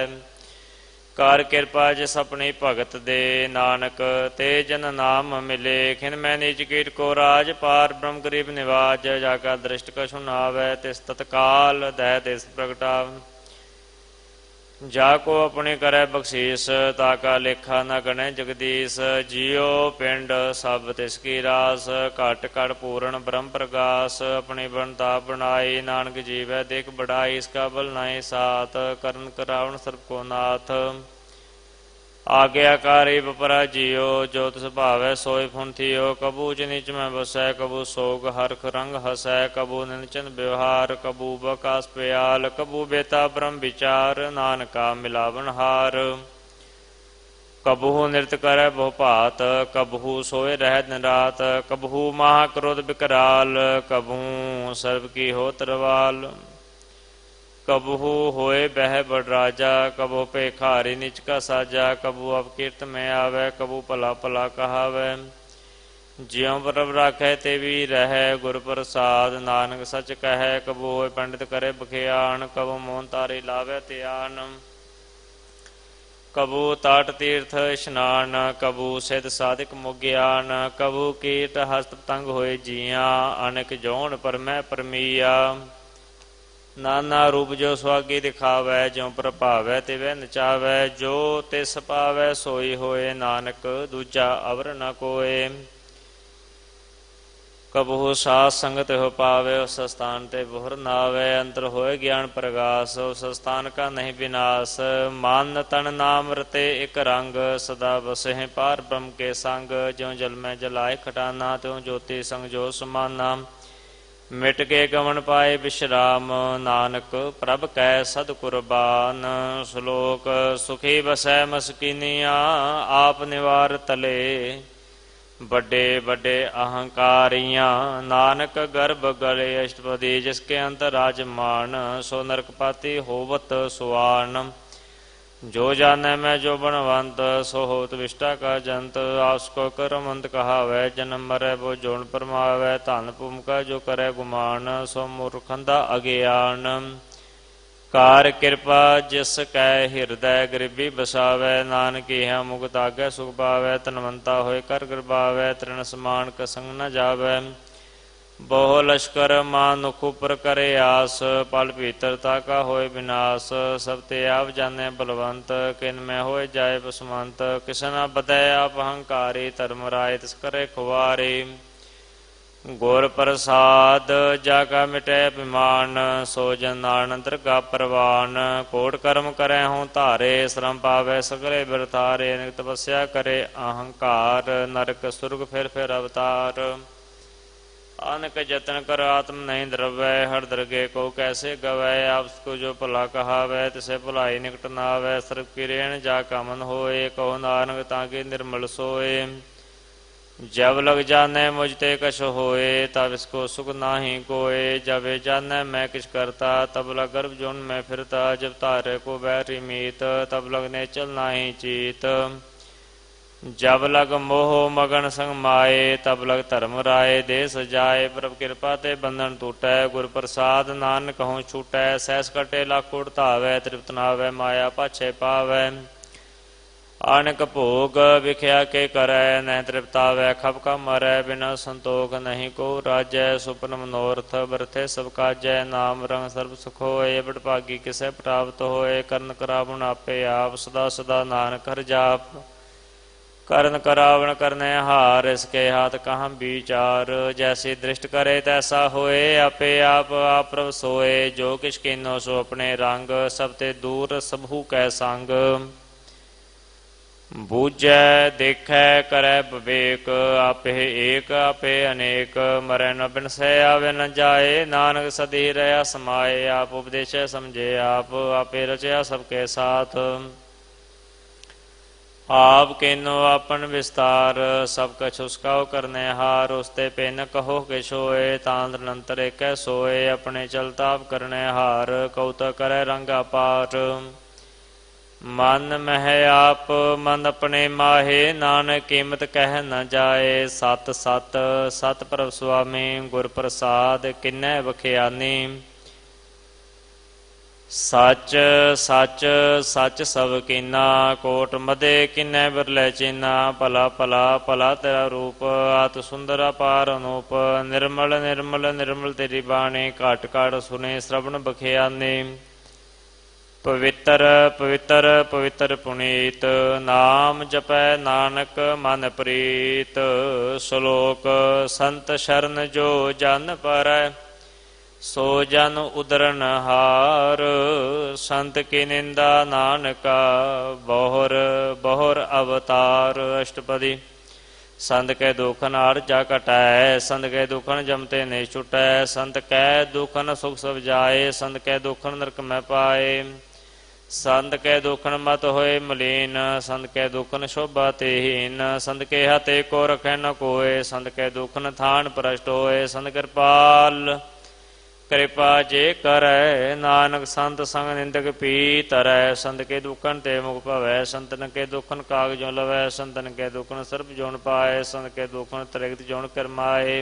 कार किरपा जिस अपनी भगत दे, नानक ते जन नाम मिले। खिन मैं नीच कीट को राज, पार ब्रह्म गरीब निवाज। जाका दृष्ट कछु नावै, तिस तत्काल दह दिस प्रगटाव। जाको अपनी करे बख्शीस, ताका लेखा न गणे जगदीश। जियो पिंड सब तिसकी रास, घट घट पूर्ण ब्रह्म प्रकाश। अपनी बनता बनाई, नानक जीवै देख बढ़ाई। इसका बल नाई साथ, करन करावण सर्ब को नाथ। ਆਗਿਆਕਾਰੀ ਬਪਰਾ ਜੀਓ, ਜੋ ਤਿਸ ਭਾਵੈ ਸੋਇ ਫੁਨ ਥੀਓ। ਕਬੂ ਉਚ ਨੀਚ ਮੈਂ ਬਸੈ, ਕਬੂ ਸੋਗ ਹਰਖ ਰੰਗ ਹਸੈ। ਕਬੂ ਨਿਲਚਨ ਵਿਵਹਾਰ, ਕਬੂ ਬਕਾਸ ਪਿਆਲ। ਕਬੂ ਬੇਤਾ ਬ੍ਰਹਮ ਵਿਚਾਰ, ਨਾਨਕਾ ਮਿਲਾਵਨ ਹਾਰ। ਕਬਹੂ ਨਿਰਤ ਕਰੈ ਬਹੁ ਭਾਤ, ਕਬਹੂ ਸੋਏ ਰਹਿ ਦਿਨ ਰਾਤ। ਕਬਹੂ ਮਹਾ ਕ੍ਰੋਧ ਬਿਕਰਾਲ, ਕਬਹੂ ਸਰਬ ਕੀ ਹੋ ਤਰਵਾਲ। ਕਬਹੂ ਹੋਏ ਬਹਿ ਬੜ ਰਾਜਾ, ਕਬਹੂ ਭੇਖਾਰੀ ਨਿਚ ਕਾ ਸਾਜਾ। ਕਬਹੂ ਅਵਕੀਰਤ ਮੈਂ ਆਵੈ, ਕਬਹੂ ਭਲਾ ਭਲਾ ਕਹਾਵੈ। ਜਿਉ ਪ੍ਰਭ ਰਾਖੈ ਤੇ ਵੀ ਰਹਿ, ਗੁਰ ਪ੍ਰਸਾਦ ਨਾਨਕ ਸਚ ਕਹੈ। ਕਬਹੂ ਹੋਏ ਪੰਡਿਤ ਕਰੇ ਬਖਿਆਣ, ਕਬਹੂ ਮੋਹਨ ਤਾਰੇ ਲਾਵੈ ਧਿਆਨ। ਕਬੂ ਤਾਟ ਤੀਰਥ ਇਸ਼ਨਾਨ, ਕਬੂ ਸਿਧ ਸਾਧਿਕ ਮੁਗਿਆਨ। ਕਬੂ ਕੀਟ ਹਸਤ ਪਤੰਗ ਹੋਏ ਜੀਆਂ, ਅਨੇਕ ਜੋਨ ਪਰਮੈ ਪਰਮੀਆ। ਨਾਨਾ ਰੂਪ ਜੋ ਸੁਆਗੀ ਦਿਖਾਵੈ, ਜਿਉ ਪ੍ਰਭਾਵੈ ਤਿਵੈ ਨਚਾਵੈ। ਜੋ ਤਿਸ ਪਾਵੈ ਸੋਈ ਹੋਏ, ਨਾਨਕ ਦੂਜਾ ਅਵਰ ਨ ਕੋਏ। ਕਬਹੂ ਸਾਧ ਸੰਗਤ ਹੋ ਪਾਵੇ, ਉਸ ਸਥਾਨ ਤੇ ਬੁਹਰ ਨਾਵੇ। ਅੰਤਰ ਹੋਏ ਗਿਆਨ ਪ੍ਰਗਾਸ, ਉਸ ਸਥਾਨ ਕਾ ਨਹੀਂ ਵਿਨਾਸ਼। ਮਨ ਤਨ ਨਾਮ ਰਤੇ ਇਕ ਰੰਗ, ਸਦਾ ਬਸਹਿ ਪਾਰ ਬ੍ਰਹਮ ਕੇ ਸੰਗ। ਜਿਉ ਜਲ ਮੈਂ ਜਲਾਏ ਖਟਾਨਾ, ਤਿਉ ਜੋਤੀ ਸੰਗ ਜੋ ਸਮਾਨਾ। ਮਿਟ ਕੇ ਗਵਨ ਪਾਏ ਵਿਸ਼ਰਾਮ, ਨਾਨਕ ਪ੍ਰਭ ਕੈ ਸਦ ਕੁਰਬਾਨ। ਸ਼ਲੋਕ ਸੁਖੀ ਬਸੈ ਮਸਕੀਨੀਆਂ, ਆਪ ਨਿਵਾਰ ਤਲੇ। ਵੱਡੇ ਵੱਡੇ ਅਹੰਕਾਰੀਆਂ, ਨਾਨਕ ਗਰਭ ਗਲੇ ਅਸ਼ਟਪਦੀ। ਜਿਸ ਕੇ ਅੰਤਰ ਰਾਜਮਾਨ, ਸੋ ਨਰਕਪਾਤੀ ਹੋਵਤ ਸੁਆਨ। ਜੋ ਜਾਣੈ ਮੈਂ ਜੋ ਬਣਵੰਤ, ਸੋ ਹੋਤ ਵਿਸ਼ਟਾ ਕਾ ਜੰਤ। ਆਸ ਕੋ ਕਰਮੰਤ ਕਹਾਵੈ, ਜਨਮ ਮਰੈ ਬੋ ਜੋਨ ਪਰਮਾਵੈ। ਧਨ ਭੂਮਿਕਾ ਜੋ ਕਰੈ ਗੁਮਾਨ, ਸੋ ਮੂਰਖੰਦਾ ਅਗਿਆਨ। ਕਾਰ ਕਿਰਪਾ ਜਿਸ ਕੈ ਹਿਰਦੈ, ਗਰੀਬੀ ਬਸਾਵੈ। ਨਾਨਕ ਇਹਾ ਮੁਕਤ ਆਗੈ ਸੁਖ ਪਾਵੈ। ਧਨਵੰਤਾ ਹੋਏ ਕਰ ਗਰਬਾਵੈ, ਤ੍ਰਿਣ ਸਮਾਨ ਕਸੰਗ ਨ ਜਾਵੈ। ਬਹੁ ਲਸ਼ਕਰ ਮਾਨੁਖ ਉਪਰ ਕਰੇ ਆਸ, ਪਲ ਭੀਤਰਤਾ ਕਾ ਹੋਏ ਵਿਨਾਸ਼। ਸਭ ਤੇ ਆਪ ਜਾਣੈ ਬਲਵੰਤ, ਕਿਨ ਮੈਂ ਹੋਏ ਜਾਏ ਬਸਮੰਤ। ਕਿਸੈ ਨ ਬਧੈ ਆਪ ਹੰਕਾਰੀ, ਧਰਮ ਰਾਏ ਤਿਸ ਕਰੇ ਖੁਆਰੀ। ਗੁਰ ਪ੍ਰਸਾਦ ਜਾ ਕਾ ਮਿਟੈ ਅਭਿਮਾਨ, ਸੋ ਜਨ ਨਾਨਕ ਦਰਗਾ ਪ੍ਰਵਾਨ। ਕੋਟ ਕਰਮ ਕਰੈ ਹੋਂ ਧਾਰੇ, ਸ਼ਰਮ ਪਾਵੈ ਸਗਲੇ ਬਿਰਥਾਰੇ। ਅਨੇਕ ਤਪੱਸਿਆ ਕਰੇ ਅਹੰਕਾਰ, ਨਰਕ ਸੁਰਗ ਫਿਰ ਅਵਤਾਰ। ਅਨਕ ਜਤਨ ਕਰ ਆਤਮ ਨਹੀਂ ਦਰਵੈ, ਹਰ ਦਰਗੇ ਕੋ ਕੈਸੇ ਗਵੈ। ਆਪਸ ਕੋ ਜੋ ਭਲਾ ਕਹਾਵੈ, ਤਿਸੇ ਭਲਾਈ ਨਿਕਟ ਨ ਆਵੈ। ਸਰਬ ਕੀ ਰੇਣ ਜਾ ਕਾ ਮਨ ਹੋਏ, ਕਹੋ ਨਾਨਕ ਤਾਂ ਕਿ ਨਿਰਮਲ ਸੋਏ। ਜਬ ਲਗ ਜਾਣੈ ਮੁਝ ਤੇ ਕਛ ਹੋਏ, ਤਬ ਇਸਕੋ ਸੁਖ ਨਾਹੀ ਕੋਏ। ਜਬ ਜਾਣੈ ਮੈਂ ਕਿਛ ਕਰਤਾ, ਤਬ ਲਗ ਗਰਭ ਜੋਨ ਮੈਂ ਫਿਰਤਾ। ਜਬ ਧਾਰੇ ਕੋ ਬੈਰੀ ਮੀਤ, ਤਬ ਲਗ ਨੇਚਲ ਨਾਹੀ ਚੀਤ। ਜਬ ਲਗ ਮੋਹ ਮਗਨ ਸੰਗ ਮਾਏ, ਤਬ ਲਗ ਧਰਮ ਰਾਏ ਦੇ ਸਜਾਏ। ਪ੍ਰਭ ਕਿਰਪਾ ਤੇ ਬੰਧਨ ਟੂਟੈ, ਗੁਰ ਪ੍ਰਸਾਦ ਨਾਨਕ ਕਹੂੰ ਛੂਟੈ। ਸਹਿਸ ਕਟੇ ਲੱਖ ਧਾਵੈ, ਤ੍ਰਿਪਤ ਨਾਵੈ ਮਾਇਆ ਪਾਛੇ ਪਾਵੈ। ਅਨਕ ਭੋਗ ਵਿਖਿਆ ਕੇ ਕਰੈ, ਨਹਿ ਤ੍ਰਿਪਤਾਵੈ ਖਪ ਕਾ ਮਰੈ। ਬਿਨਾ ਸੰਤੋਖ ਨਹੀਂ ਕੋ ਰਾਜੈ, ਸੁਪਨ ਮਨੋਰਥ ਬਰਥੇ ਸਭ ਕਾਜੈ। ਨਾਮ ਰੰਗ ਸਰਬ ਸੁਖ ਹੋਏ, ਬੜ ਭਾਗੀ ਕਿਸੈ ਪ੍ਰਾਪਤ ਹੋਏ। ਕਰਨ ਕਰਾਵਣ ਆਪੇ ਆਪ, ਸਦਾ ਸਦਾ ਨਾਨਕ ਹਰਿ ਜਾਪ। ਕਰਨ ਕਰਾਵਣ ਕਰਨੈ ਹਾਰ, ਇਸਕੇ ਹਾਥ ਕਹਾਂ ਵਿਚਾਰ। ਜੈਸੀ ਦ੍ਰਿਸ਼ਟ ਕਰੇ ਤੈਸਾ ਹੋਏ, ਆਪੇ ਆਪ ਆਪ ਪ੍ਰਭ ਸੋਏ। ਜੋ ਕਿਛ ਕੀਨੋ ਸੋ ਆਪਣੇ ਰੰਗ, ਸਭ ਤੇ ਦੂਰ ਸਭੂ ਕੈ ਸੰਗ। ਬੂਝੈ ਦੇਖੈ ਕਰੈ ਵਿਵੇਕ, ਆਪੇ ਏਕ ਆਪੇ ਅਨੇਕ। ਮਰੈ ਨ ਬਿਨਸੈ ਆਵੇ ਨ ਜਾਏ, ਨਾਨਕ ਸਦੀ ਰਹਾ ਸਮਾਏ। ਆਪ ਉਪਦੇਸ਼ੈ ਸਮਝੇ ਆਪ, ਆਪੇ ਰਚਿਆ ਸਭ ਕੇ ਸਾਥ। ਆਪ ਕੀਨੋ ਆਪਨ ਵਿਸਤਾਰ, ਸਭ ਕਛ ਉਸਕਾ ਕਰਨੈ ਹਾਰ। ਉਸਤੇ ਪਿਨ ਕਹੋ ਕਿਛ ਹੋਏ, ਤਾਂਦਰ ਨੰਤਰ ਏਕੈ ਸੋਏ। ਆਪਣੇ ਚਲਤਾਪ ਕਰਨੈ ਹਾਰ, ਕਉਤਕ ਕਰੈ ਰੰਗ ਅਪਾਰ। ਮਨ ਮਹਿ ਆਪ ਮਨ ਆਪਣੇ ਮਾਹੇ, ਨਾਨਕ ਕੀਮਤ ਕਹਿ ਨ ਜਾਏ। ਸਤ ਸਤ ਸਤ ਪ੍ਰਭ ਸੁਆਮੀ, ਗੁਰ ਪ੍ਰਸਾਦ ਕਿੰਨੈ ਵਖਿਆਨੀ। ਸੱਚ ਸੱਚ ਸੱਚ ਸਭ ਕੀਨਾ, ਕੋਟ ਮਦੇ ਕਿੰਨੈ ਬਿਰਲੇ ਚੀਨਾ। ਭਲਾ ਭਲਾ ਭਲਾ ਤੇਰਾ ਰੂਪ, ਆਤ ਸੁੰਦਰ ਅਪਾਰ ਅਨੂਪ। ਨਿਰਮਲ ਨਿਰਮਲ ਨਿਰਮਲ ਤੇਰੀ ਬਾਣੀ, ਘਟ ਘਟ ਸੁਨੇ ਸ਼ਰਵਣ ਬਖਿਆਨੀ। ਪਵਿੱਤਰ ਪਵਿੱਤਰ ਪਵਿੱਤਰ ਪੁਨੀਤ, ਨਾਮ ਜਪੈ ਨਾਨਕ ਮਨ ਪ੍ਰੀਤ। ਸ਼ਲੋਕ ਸੰਤ ਸ਼ਰਨ ਜੋ ਜਨ ਪਰੈ, सो जन उदरन हार। संत की निंदा नानका बहुर बहुर अवतार। अष्टपदी। संत कै दुखन आरजा कटै। संत कै दुखन जमते नहीं छुटै। संत कै दुखन सुख सब जाए। संत कै दुखन नरक में पाए। संत कै दुखन मत होए मलीन। संत कै दुखन शोभा तेहीन। संत के हते को रखै न कोय। संत कै दुखन थान प्रष्ट होए। संत कृपाल कृपा जे करै। नानक संत संग निंदक पी तरੈ। संत के दुखन ते मुख भवै। संतन के दुखन कागजों लवै। संतन के दुखन सर्ब जोन पाए। संत के दुखन त्रिगत जोन करमाए।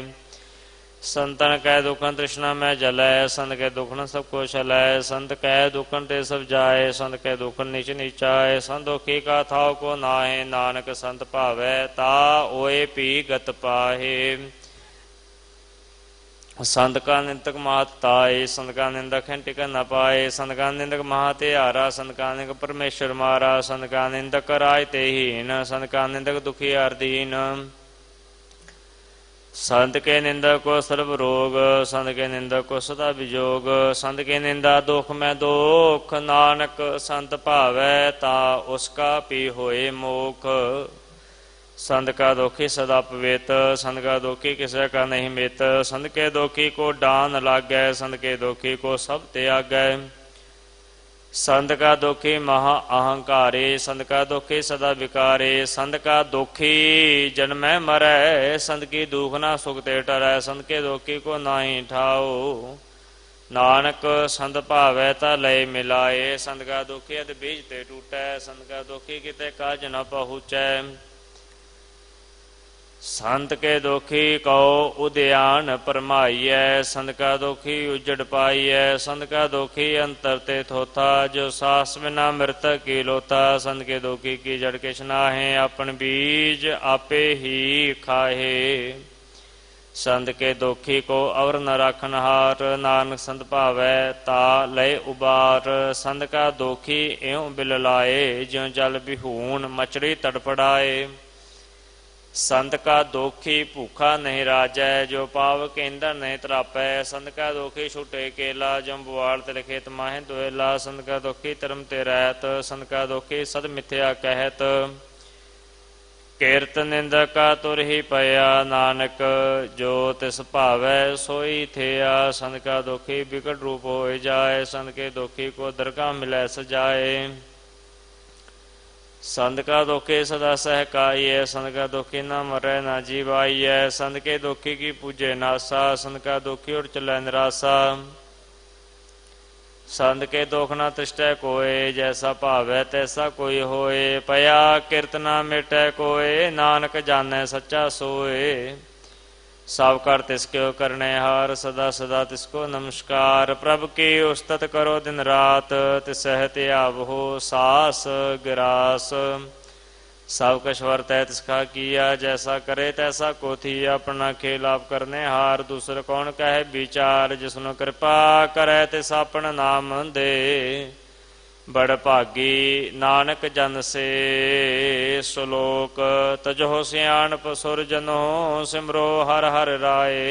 संतन कै दुखन तृष्णा में जलै। संत के दुखन सब को छलै। संत कै दुखन ते सब जाए। संत कै दुखन नीच नीचाए। संत दुखी का थाव को नाहे। नानक संत भावै ता ओए पी गत पाहे। संत का निंदक महत ताए। संत का निंदक है टिकन न पाए। संत का निंदक महात्यारा। संत का निंदक परमेश्वर मारा। संत का निंदक राय ते हीन। संत का निंदक दुखी अरदीन। संत के निंदक को सर्व रोग। संत के निंदक को सदा विजोग। संत के निंदा दुख में दुख। नानक संत भावै ता उसका पी होए मोख। संत का दोखी सदा पवित। संत का दोखी किसी का नहीं मित। संत के दोखी को डान लागै। संत के दोखी को सब त्यागै। संत का दोखी महा अहंकारी। संत का दोखी सदा विकारी। संत का दोखी जन्मै मरै। संत की दुख ना सुख ते टरै। संत के दोखी को नाही ठाओ। नानक संत भावै ता लय मिलाए। संत का दोखी अद बीज ते टूटै। संत का दोखी किते काज न पहुँचै। संत के दोखी कहो उद्यान परमाइय। संत का दोखी उजड़ पाइय। संत का दोखी अंतर ते थोथा। जो सास बिना मृतक की लोथा। संत के दोखी की जड़ किछ नाहे। अपन बीज आपे ही खाहे। संत के दोखी को अवर न राखन हार। नानक संत भावै ता लय उबार। संत का दोखी एवं बिल लाए। ज्यों जल बिहून मछली तड़पड़ाए। संत का दोखी भूखा नहीं राजै। जो पावक इंदर नहीं तरापै। संत का दोखी छूटे केला। जम बुआड़ तिल खेत माहे दुएला। संत का दोखी धर्म ते रहत। संत का दोखी सद मिथ्या कहत। किरत निंदक का तुर ही पया। नानक जो तिस भावै सोई थिया। संत का दोखी विकट रूप होए जाए। संत के दोखी को दरगाह मिलै सजाए। संत का दोखी सदा सहकाइय। संत का दोखी न मरै न जीवाइय। संत के दोखी की पूजे नासा। संत का दोखी और चलै निराशा। संत के दोख न तिष्ठै कोय। जैसा भावै तैसा कोई होए। पया किरत न मिटै कोय। नानक जानै सच्चा सोए। सब कर तिसको करने हार। सदा सदा तिसको नमस्कार। प्रभु की उस्तत करो दिन रात। तिसहत आवहो सास गिरास। सब कछ वर्तै तिसका किया। जैसा करे तैसा को थी। अपना खेल आप करने हार। दूसर कौन कहे विचार। जिसनु कृपा करे तिस अपन नाम दे। बड़ भागी नानक जन से सुलोक। तजहो सियाणप सुर जनो। सिमरो हर हर राय।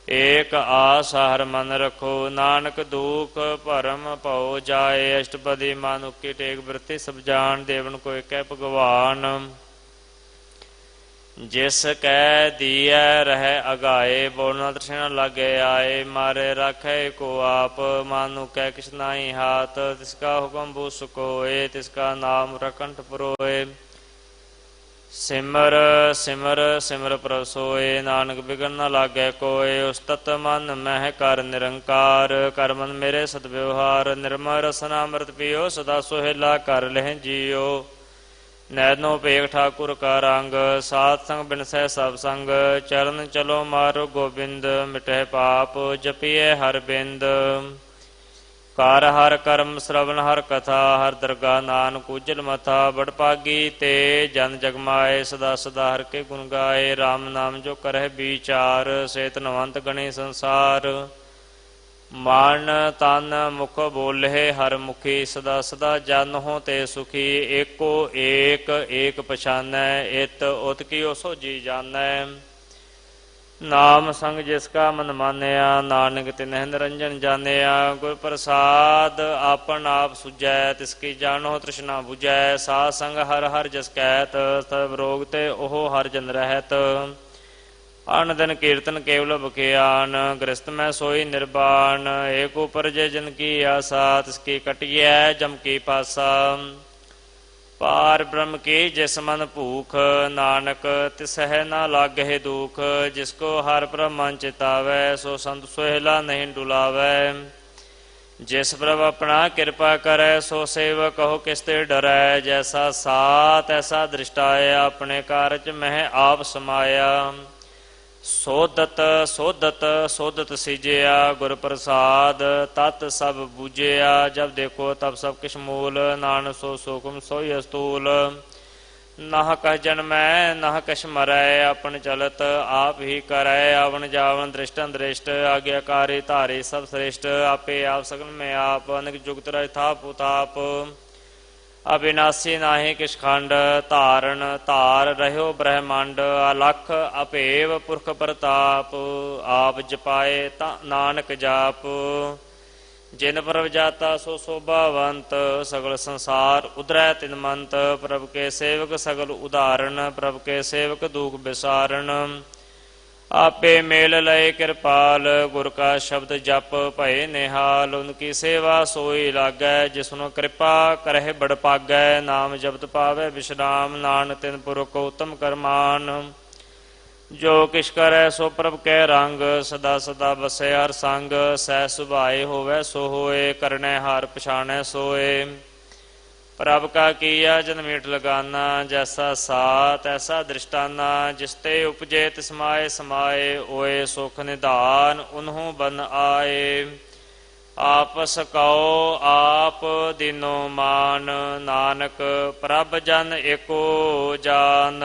एक आस हर मन रखो। नानक दुख भरम भौ जाए। अष्टपदी मानुख की टेक वृत्ति सब जान। देवन को एक भगवान। जिस कै दिया रह अगाए। बोलना तृष्णा लागे आए। मारे राखे को आप। मानु कै किछ नाई हाथ। तिसका हुक्म बूस कोय। तिसका नाम रकंठ पुरोए। सिमर सिमर सिमर प्रभ सोए। नानक बिगड़ न लागे कोय। उस्तत मन मह कर निरंकार। कर मन मेरे सत व्यवहार। निर्मल रसना अमृत पियो। सदा सुहेला कर लह जियो। नैनो पेख ठाकुर का रंग। सात संग बिनसै सब संग। चरण चलो मारो गोबिंद। मिटह पाप जपिए हर बिंद। कार हर कर्म श्रवण हर कथा। हर दरगाह नानक उज्जल मथा। बड़ पागी ते जन जगमाए। सदा सदा हर के गुण गाए। राम नाम जो करह विचार। से धनवंत गणे संसार। मन तन मुख बोले हर मुखी। सदा सदा जन हो ते सुखी। एको एक एक पछानै। इत उत की सो जी जानै। ਨਾਮ ਸੰਗ ਜਿਸ ਕਾ ਮਨ ਮਾਨਿਆ, ਨਾਨਕ ਤਿਨਹਿ ਨਿਰੰਜਨ ਜਾਣਿਆ। ਗੁਰ ਪ੍ਰਸਾਦ ਆਪਨ ਆਪ ਸੁਝੈ, ਤਿਸ ਕੀ ਜਾਣੋ ਤ੍ਰਿਸ਼ਨਾ 부ਝੈ। ਸਾਧ ਸੰਗ ਹਰ ਹਰ ਜਸ ਕਹਿਤ, ਸਰਬ ਰੋਗ ਤੇ ਉਹ ਹਰ ਜਨ ਰਹਿਤ। ਅਨ ਦਿਨ ਕੀਰਤਨ ਕੇਵਲ ਬਖਿਆਨ, ਗ੍ਰਸਤ ਮੈਂ ਸੋਈ ਨਿਰਬਾਨ। ਏਕ ਉਪਰਜੈ ਜਨ ਕੀ ਆਸਾ, ਤਿਸ ਕੀ ਕਟਿਐ ਜਮ ਕੀ ਪਾਸਾ। ਪਾਰ ਬ੍ਰਹਮ ਕੀ ਜਿਸ ਮਨ ਭੂਖ, ਨਾਨਕ ਤਿਸਹਿ ਨਾ ਲਾਗਹਿ ਦੁਖ। ਜਿਸ ਕੋ ਹਰਿ ਪ੍ਰਭ ਮਨ ਚਿਤਾਵੈ, ਸੋ ਸੰਤ ਸੁਹੇਲਾ ਨਹੀਂ ਡੁਲਾਵੈ। ਜਿਸ ਪ੍ਰਭ ਆਪਣਾ ਕਿਰਪਾ ਕਰੈ, ਸੋ ਸੇਵਕ ਕਹੋ ਕਿਸ ਤੇ ਡਰੈ। ਜੈਸਾ ਸਾਤ ਐਸਾ ਦ੍ਰਿਸ਼ਟਾਇ, ਆਪਣੇ ਕਾਰਜ ਮਹਿ ਆਪ ਸਮਾਇਆ। ਸੋਧਤ ਸੋਧਤ ਸੋਧਤ ਸਿਜਿਆ, ਗੁਰ ਪ੍ਰਸਾਦ ਤਤ ਸਭ ਬੂਝਿਆ। ਜਬ ਦੇਖੋ ਤਬ ਸਭ ਕਿਛ ਮੂਲ, ਨਾਨਕ ਸੋ ਸੁਖਮ ਸੋਈ ਅਸਤੂਲ। ਨਾਹ ਕਛ ਜਨਮੈ ਨਾਹ ਕਛ ਮਰੈ, ਆਪਨ ਚਲਤ ਆਪ ਹੀ ਕਰੈ। ਆਵਨ ਜਾਵਨ ਦ੍ਰਿਸ਼ਟਨ ਦ੍ਰਿਸ਼ਟ, ਆਗਿਆਕਾਰੀ ਧਾਰੀ ਸਭ ਸ੍ਰਿਸ਼ਟ। ਆਪੇ ਆਪ ਸਗਲ ਮੈਂ ਆਪ, ਅਨੇਕ ਜੁਗਤ ਰਹਿ ਥਾਪ ਉਤਾਪ। ਅਬਿਨਾਸੀ ਨਾਹੀ ਕਿਛ ਖੰਡ, ਧਾਰਨ ਧਾਰ ਰਹਿਓ ਬ੍ਰਹਮੰਡ। ਅਲਖ ਅਭੇਵ ਪੁਰਖ ਪ੍ਰਤਾਪ, ਆਪ ਜਪਾਏ ਤਾਂ ਨਾਨਕ ਜਾਪ। ਜਿਨ ਪ੍ਰਭ ਜਾਤਾ ਸੋ ਸੋਭਾਵੰਤ, ਸਗਲ ਸੰਸਾਰ ਉਧਰੈ ਤਿਨਮੰਤ। ਪ੍ਰਭ ਕੇ ਸੇਵਕ ਸਗਲ ਉਦਾਹਰਨ, ਪ੍ਰਭ ਕੇ ਸੇਵਕ ਦੁਖ ਵਿਸਾਰਨ। ਆਪੇ ਮੇਲ ਲਏ ਕਿਰਪਾਲ, ਗੁਰ ਕਾ ਸ਼ਬਦ ਜਪ ਭਏ ਨਿਹਾਲ। ਉਨਕੀ ਸੇਵਾ ਸੋਈ ਲਾਗੈ, ਜਿਸਨੂੰ ਕਿਰਪਾ ਕਰਹਿ ਬੜ ਪਾਗੈ। ਨਾਮ ਜਪਤ ਪਾਵੈ ਵਿਸ਼ਰਾਮ, ਨਾਨਕ ਤਿਨ ਪੁਰਖ ਉਤਮ ਕਰਮਾਨ। ਜੋ ਕਿਛ ਕਰੈ ਸੋ ਪ੍ਰਭ ਕੈ ਰੰਗ, ਸਦਾ ਸਦਾ ਵਸੈ ਹਰ ਸੰਗ। ਸਹਿ ਸੁਭਾਏ ਹੋਵੈ ਸੋ ਹੋਏ, ਕਰਨੈ ਹਾਰ ਪਛਾਣੈ ਸੋਏ। ਪ੍ਰਭ ਕਾ ਕੀਆ ਜਨ ਮੀਠ ਲਗਾਨਾ, ਜੈਸਾ ਸਾਤ ਐਸਾ ਦ੍ਰਿਸ਼ਟਾਨਾ। ਜਿਸ ਤੇ ਉਪਜੇ ਤਿਸ ਮਾਏ ਸਮਾਏ, ਓਏ ਸੁਖ ਨਿਧਾਨ ਉਨਹੂ ਬਨ ਆਏ। ਆਪਸ ਕਉ ਆਪ ਦੀਨੋ ਮਾਨ, ਨਾਨਕ ਪ੍ਰਭ ਜਨ ਏਕੋ ਜਾਨ।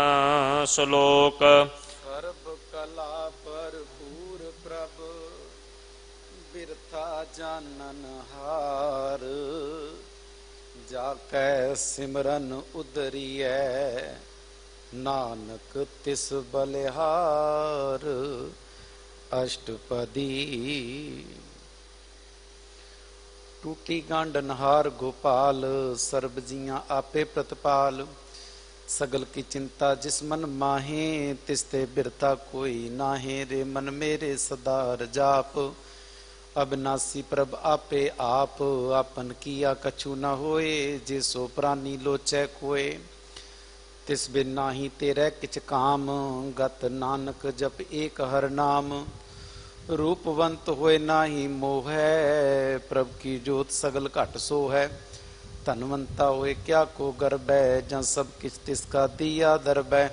ਸ਼ਲੋਕ। ਸਰਬ ਕਲਾ ਭਰਪੂਰ ਪ੍ਰਭ, ਬਿਰਥਾ ਜਾਨਨ ਹਾਰ। ਜਾ ਕੈ ਸਿਮਰਨ ਉਦਰੀਐ, ਨਾਨਕ ਤਿਸ ਬਲਿਹਾਰ। ਅਸ਼ਟਪਦੀ। ਟੂਟੀ ਗਾਂਡਨਹਾਰ ਗੋਪਾਲ, ਸਰਬ ਜੀਆਂ ਆਪੇ ਪ੍ਰਤਪਾਲ। ਸਗਲ ਕੀ ਚਿੰਤਾ ਜਿਸ ਮਨ ਮਾਹੇ, ਤਿਸ ਤੇ ਬਿਰਤਾ ਕੋਈ ਨਾਹੇ। ਰੇ ਮਨ ਮੇਰੇ ਸਦਾ ਰਜਾਪ, ਅਬਿਨਾਸੀ ਪ੍ਰਭ ਆਪੇ ਆਪ। ਆਪਨ ਕੀਆ ਕਛੂ ਨ ਹੋਏ, ਜੇ ਸੋ ਪ੍ਰਾਨੀ ਲੋਚੈ ਕੋਏ। ਤਿਸ ਬਿਨ ਨਾਹੀ ਤੇਰੇ ਕਿਛ ਕਾਮ, ਗਤ ਨਾਨਕ ਜਪ ਏਕ ਹਰ ਨਾਮ। ਰੂਪਵੰਤ ਹੋਏ ਨਾਹੀ ਮੋਹੈ, ਪ੍ਰਭ ਕੀ ਜੋਤ ਸਗਲ ਘਟ ਸੋ ਹੈ। ਧਨਵੰਤਾ ਹੋਏ ਕਿਆ ਕੋ ਗਰਬੈ, ਜਾਂ ਸਭ ਕਿਛ ਤਿਸ ਕਾ ਦੀਆ ਦਰਬੈ।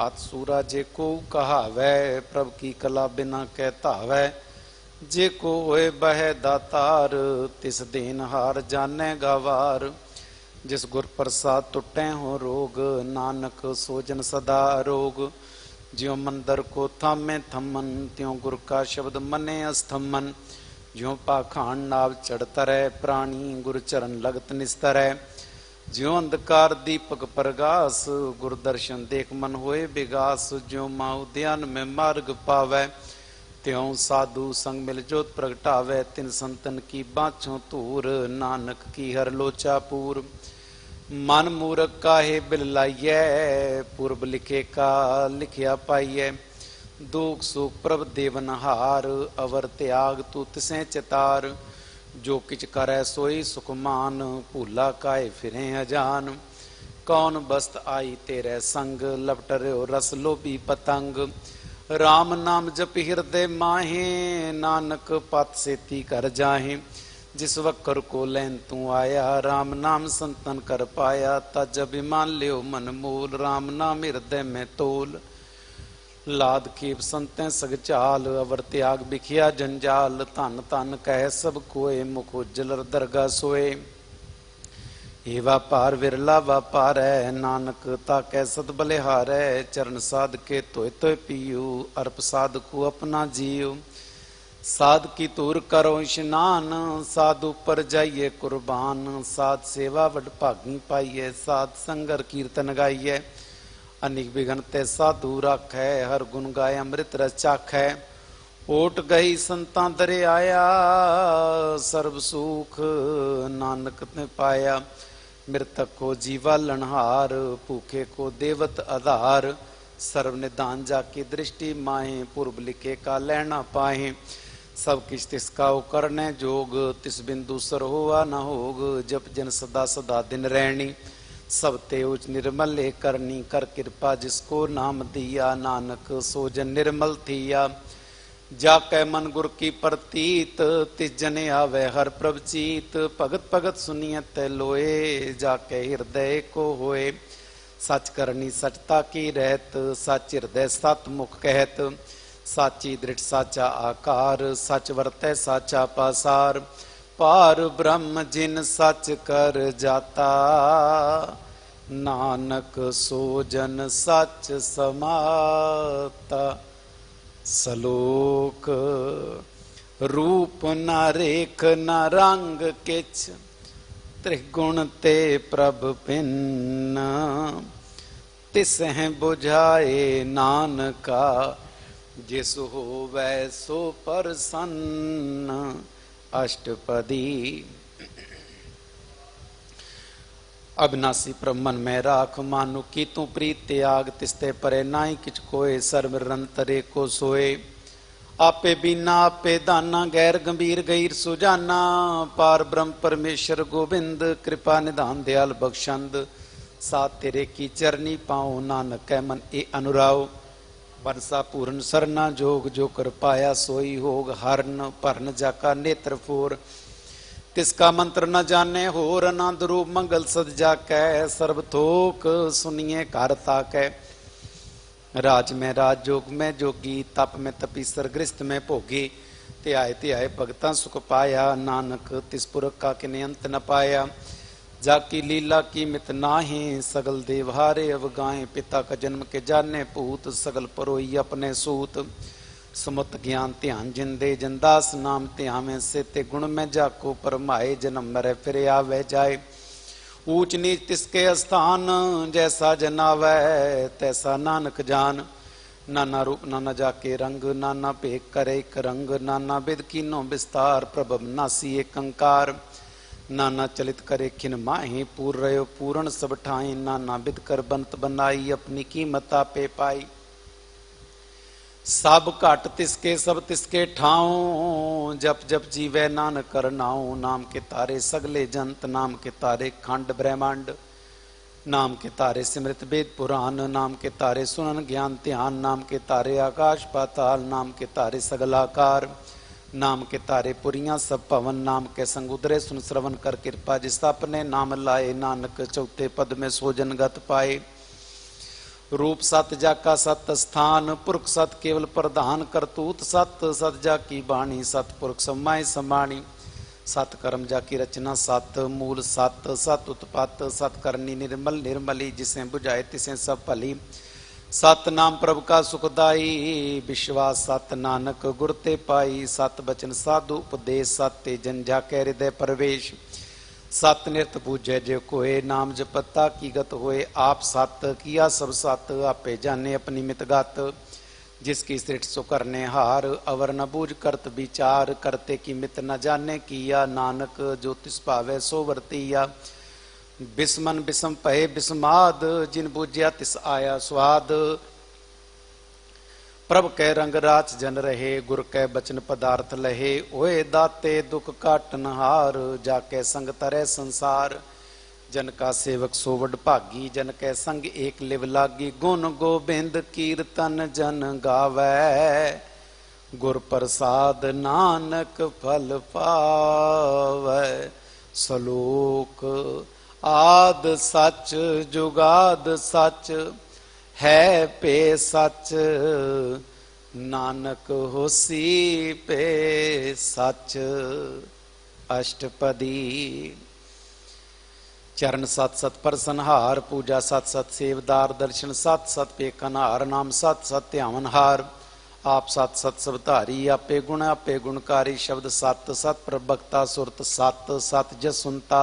ਅਤ ਸੂਰਾ ਜੇ ਕੋ ਕਹਾਵੈ, ਪ੍ਰਭ ਕੀ ਕਲਾ ਬਿਨਾ ਕਹਿ ਧਾਵੈ। ਜੇ ਕੋ ਹੋਏ ਬਹਿ ਦਾਤਾਰ, ਤਿਸ ਦੇਨ ਹਾਰ ਜਾਣੈ ਗਵਾਰ। ਜਿਸ ਗੁਰ ਪ੍ਰਸਾਦ ਟੁੱਟੈ ਹੋ ਰੋਗ, ਨਾਨਕ ਸੋਜਨ ਸਦਾ ਅਰੋਗ। ਜਿਉ ਮੰਦਰ ਕੋ ਥਾਮੇ ਥੰਮਨ, ਤਿਉ ਗੁਰ ਕਾ ਸ਼ਬਦ ਮਨੇ ਅਸਥਮਨ। ਜਿਉ ਪਾਖਾਨ ਨਾਵ ਚੜ ਤਰੈ, ਪ੍ਰਾਣੀ ਗੁਰ ਚਰਨ ਲਗਤ ਨਿਸਤਰੈ। ਜਿਉ ਅੰਧਕਾਰ ਦੀਪਕ ਪ੍ਰਗਾਸ, ਗੁਰ ਦਰਸ਼ਨ ਦੇਖ ਮਨ ਹੋਏ ਬਿਗਾਸ। ਜਿਉ ਮਾਉ ਧਿਆਨ ਮੈਂ ਮਾਰਗ ਪਾਵੈ, ਤਿਉ ਸਾਧੂ ਸੰਗ ਮਿਲ ਜੋਤ ਪ੍ਰਗਟਾਵੈ। ਤਿਨ ਸੰਤਨ ਕੀ ਬਾਝੋਂ ਧੂਰ, ਨਾਨਕ ਕੀ ਹਰ ਲੋਚਾ ਪੂਰ। ਮਨ ਮੂਰਖ ਕਾਹੇ ਬਿਲ ਲਾਈਐ, ਪੁਰਬ ਲਿਖੇ ਕਾ ਲਿਖਿਆ ਪਾਈਐ। ਦੁਖ ਸੁਖ ਪ੍ਰਭ ਦੇਵਨਹਾਰ, ਅਵਰ ਤਿਆਗ ਤੂ ਤਿਸੈ ਚਿਤਾਰ। ਜੋ ਕਿਛ ਕਰੈ ਸੋਈ ਸੁਖਮਾਨ, ਭੂਲਾ ਕਾਏ ਫਿਰੇ ਅਜਾਨ। ਕੌਣ ਬਸਤ ਆਈ ਤੇਰੇ ਸੰਗ, ਲਪਟ ਰਿਓ ਰਸ ਲੋਭੀ ਪਤੰਗ। ਰਾਮ ਨਾਮ ਜਪ ਹਿਰਦੇ ਮਾਹੇ, ਨਾਨਕ ਪਤ ਸੇਤੀ ਕਰ ਜਾਹੇ। ਜਿਸ ਵਕਰ ਕੋ ਲੈਨ ਤੂੰ ਆਇਆ, ਰਾਮ ਨਾਮ ਸੰਤਨ ਕਰ ਪਾਇਆ। ਤਜ ਅਭਿਮਾਨ ਲਿਓ ਮਨ ਮੂਲ, ਰਾਮ ਨਾਮ ਹਿਰਦੈ ਮੈਂ ਤੋਲ। ਲਾਦ ਕੀਪ ਸੰਤੈ ਸਗ ਚਾਲ, ਅਵਰ ਤਿਆਗ ਬਿਖਿਆ ਜੰਜਾਲ। ਧਨ ਧਨ ਕਹਿ ਸਭ ਕੋਏ, ਮੁਖ ਉਜਲ ਦਰਗਾ ਸੋਏ। ਇਹ ਵਾਪਾਰ ਵਿਰਲਾ ਵਾਪਾਰੈ, ਨਾਨਕ ਤਾਕੈ ਸਦ ਬਲਿਹਾਰੈ। ਚਰਨ ਸਾਧ ਕੇ ਧੋਇ ਧੋਇ ਪੀਊ, ਅਰਪ ਸਾਧ ਕੋ ਆਪਣਾ ਜੀਉ। ਸਾਧ ਕੀ ਧੂਰ ਕਰੋ ਇਸ਼ਨਾਨ, ਸਾਧ ਉੱਪਰ ਜਾਈਏ ਕੁਰਬਾਨ। ਸਾਧ ਸੇਵਾ ਵਡ ਭਾਗੀ ਪਾਈਐ, ਸਾਧ ਸੰਗਰ ਕੀਰਤਨ ਗਾਈਐ। अनिक विघन ते साधु राखै, हर गुण गाय अमृत रस चाखै। ओट गई संतां दरे आया, सर्व सुख नानक ने पाया। मृतक को जीवा लनहार, भूखे को देवत आधार। सर्व निदान जाकी दृष्टि माहे, पूर्व लिखे का लैना पाहे। सब किछ तिसका करने जोग, तिस बिंदु सर होवा न होग। जप जन सदा सदा दिन रहनी, सब ते उच निर्मल करनी। कर कृपा जिसको नाम दिया, नानक सो जन निर्मल थिया। जाकै मन गुर की प्रतीत, तिस जने आवे हर प्रभ चीत। भगत भगत सुनिय तै लोए, जाकै हृदय को होए। सच करनी सचता की रहत, सच हृदय सत मुख कहत। साची दृढ़ साचा आकार, सच वरतै साचा पासार। पार ब्रह्म जिन सच कर जाता, नानक सो जन सच समाता। सलोक रूप न रेख न रंग किछ, त्रिगुण ते प्रभ भिन्न। तिसह बुझाए नानका, जिस होवै सो प्रसन्न। अष्टपदी। अविनाशी प्रभ मन में राख, मानु की तू प्रीत त्याग। तिसते परे नाई किछ कोय, सर्व निरंतरे को सोए। आपे बीना आपे दाना, गैर गंभीर गैर सुजाना। पार ब्रह्म परमेश्वर गोविंद, कृपा निधान दयाल बख्शंद। साथ तेरे की चरनी पाओ, नानक कै मन ए अनुराव। बरसा पूर्ण सरना जोग, जो कर पाया सोई होग। हरन भरन जाका नेत्र फोर, तिसका मंत्र न जाने होर। आनंद रूप मंगल सद जाकै, सर्व थोक सुनिए घर ताकै। राज में राज, जोग में जोगी, तप में तपीसर, गृहस्थ में भोगी। त्याय त्याय भगतां सुख पाया, नानक तिस पुरख का किने अंत न पाया। जाकी लीला की मित नाहि, सगल देवहारे अवगाएं। पिता का जन्म के जाने पूत, सगल परोई अपने सूत। समुत ज्ञान ध्यान जिंदे, जनदास नाम ध्यावे। से ते गुण में जाको परमाए, जन्म मरे फिर आवे जाए। ऊंच नीच तिसके स्थान, जैसा जनावै तैसा नानक जान। नाना रूप नाना जाके रंग, नाना भेक करे एक रंग। नाना विध कीनो विस्तार, प्रभव नासी एक अंकार। नाना चलित करे खिन माही, पूर रहो पूर्ण सब ठाई। नाना विध कर बनत बनाई, अपनी कीमत आपे पाई। सब घट तिसके सब तिसके ठाऊं, जप जप जीवै नानक कर नाऊं। नाम के तारे सगले जंत, नाम के तारे खंड ब्रह्मांड। नाम के तारे सिमृत वेद पुराण, नाम के तारे सुनन ज्ञान ध्यान। नाम के तारे आकाश पाताल, नाम के तारे सगलाकार। नाम के तारे पुरियां सब भवन, नाम के संग उदरे सुन श्रवण कर। कृपा जिस अपने नाम लाए, नानक चौथे पद में सोजन गत पाए। रूप सत जाका सत स्थान, पुरख सत केवल प्रधान। करतूत सत सत जाकी बाणी, सतपुरख समाय समाणी। सत कर्म जाकी रचना सत, मूल सत सत उत्पत्त। सत करनी निर्मल निर्मली, जिसे बुझाए तिसे सब भली। सत नाम प्रभु का सुखदाई, विश्वास सत नानक गुर ते पाई। सत बचन साधु उपदेश, सत ते जन जाके हृदय प्रवेश। सत निरत पूजै जे कोय, नाम जपता की गत होए। आप सत किया सब सत, आपे जाने अपनी मित गत। जिसकी सृष्टि सो करने हार, अवर न बूझ करत विचार। करते की मित न जाने किया, नानक जो तिस भावै सो वर्तिया। बिस्मन बिसम पहे बिस्माद, जिन बूझिया तिस आया स्वाद। प्रभ कै रंग राच जन रहे, गुर कै बचन पदार्थ लहे। ओए दाते दुख काटन हार, जाके संग तरह संसार। जन का सेवक सो वड भागी, जन कै संग एक लिव लागी। गुण गोबिंद कीर्तन जन गावै, गुर प्रसाद नानक फल पावै। सलोक आद सच जुगाद सच, है पे सच। नानक होसी पे सच। अष्टपदी। चरण सत सत परसनहार, पूजा सत सत सेवदार। दर्शन सत सत पेकनहार, नाम सत सत ध्यावनहार। आप सत सत सब धारी, आपे गुणकारी। शब्द सत सत प्रभक्ता सुरत सत सत जस सुनता।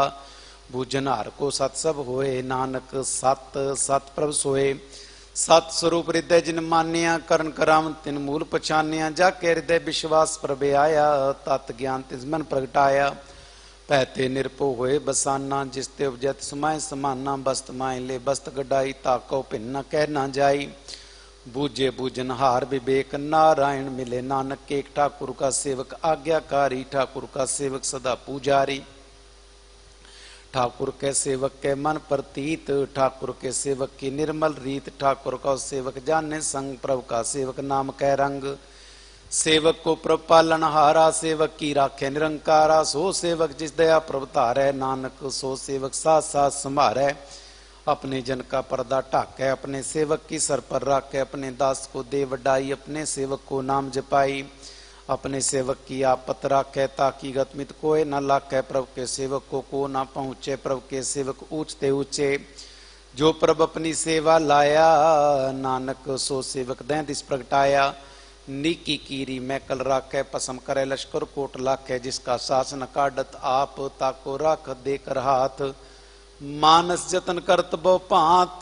बूझनहार को सत सब होए, नानक सत सत प्रभ सोए। सत स्वरूप हृदय जिन मानिया करण कराम तिन मूल पछानिया जाके हृदय विश्वास प्रभे आया तत् ज्ञान तिस मन प्रगटाया पैते निरपो होए बसाना जिसते उपजत समाय समाना बस्त माए ले बस्त गडाई ताको भिन्न न कह ना जाई बूझे बूझन हार विवेक नारायण मिले नानक एक ठाकुर का सेवक आज्ञाकारी ठाकुर का सेवक सदा पुजारी ठाकुर के सेवक के मन प्रतीत ठाकुर के सेवक की निर्मल रीत ठाकुर का सेवक जाने संग प्रभु का सेवक नाम कै रंग सेवक को प्रभु पालन हारा सेवक की राखे निरंकारा सो सेवक जिस दया प्रभु धारै नानक सो सेवक साथ साथ संभारै अपने जन का पर्दा ढाकै अपने सेवक की सर पर राखे अपने दास को दे वडाई अपने सेवक को नाम जपाई अपने सेवक की आपत राखे ताकि गतमित कोई न लाखे प्रभु के सेवक को ना पहुँचे प्रभु के सेवक ऊंचते ऊंचे जो प्रभु अपनी सेवा लाया नानक सो सेवक दैन दिस प्रगटाया नीकी कीरी मैं कल राखे पसम करे लश्कर कोट लाखे जिसका शासन काटत आप ताको राख देकर हाथ मानस जतन करत बो भांत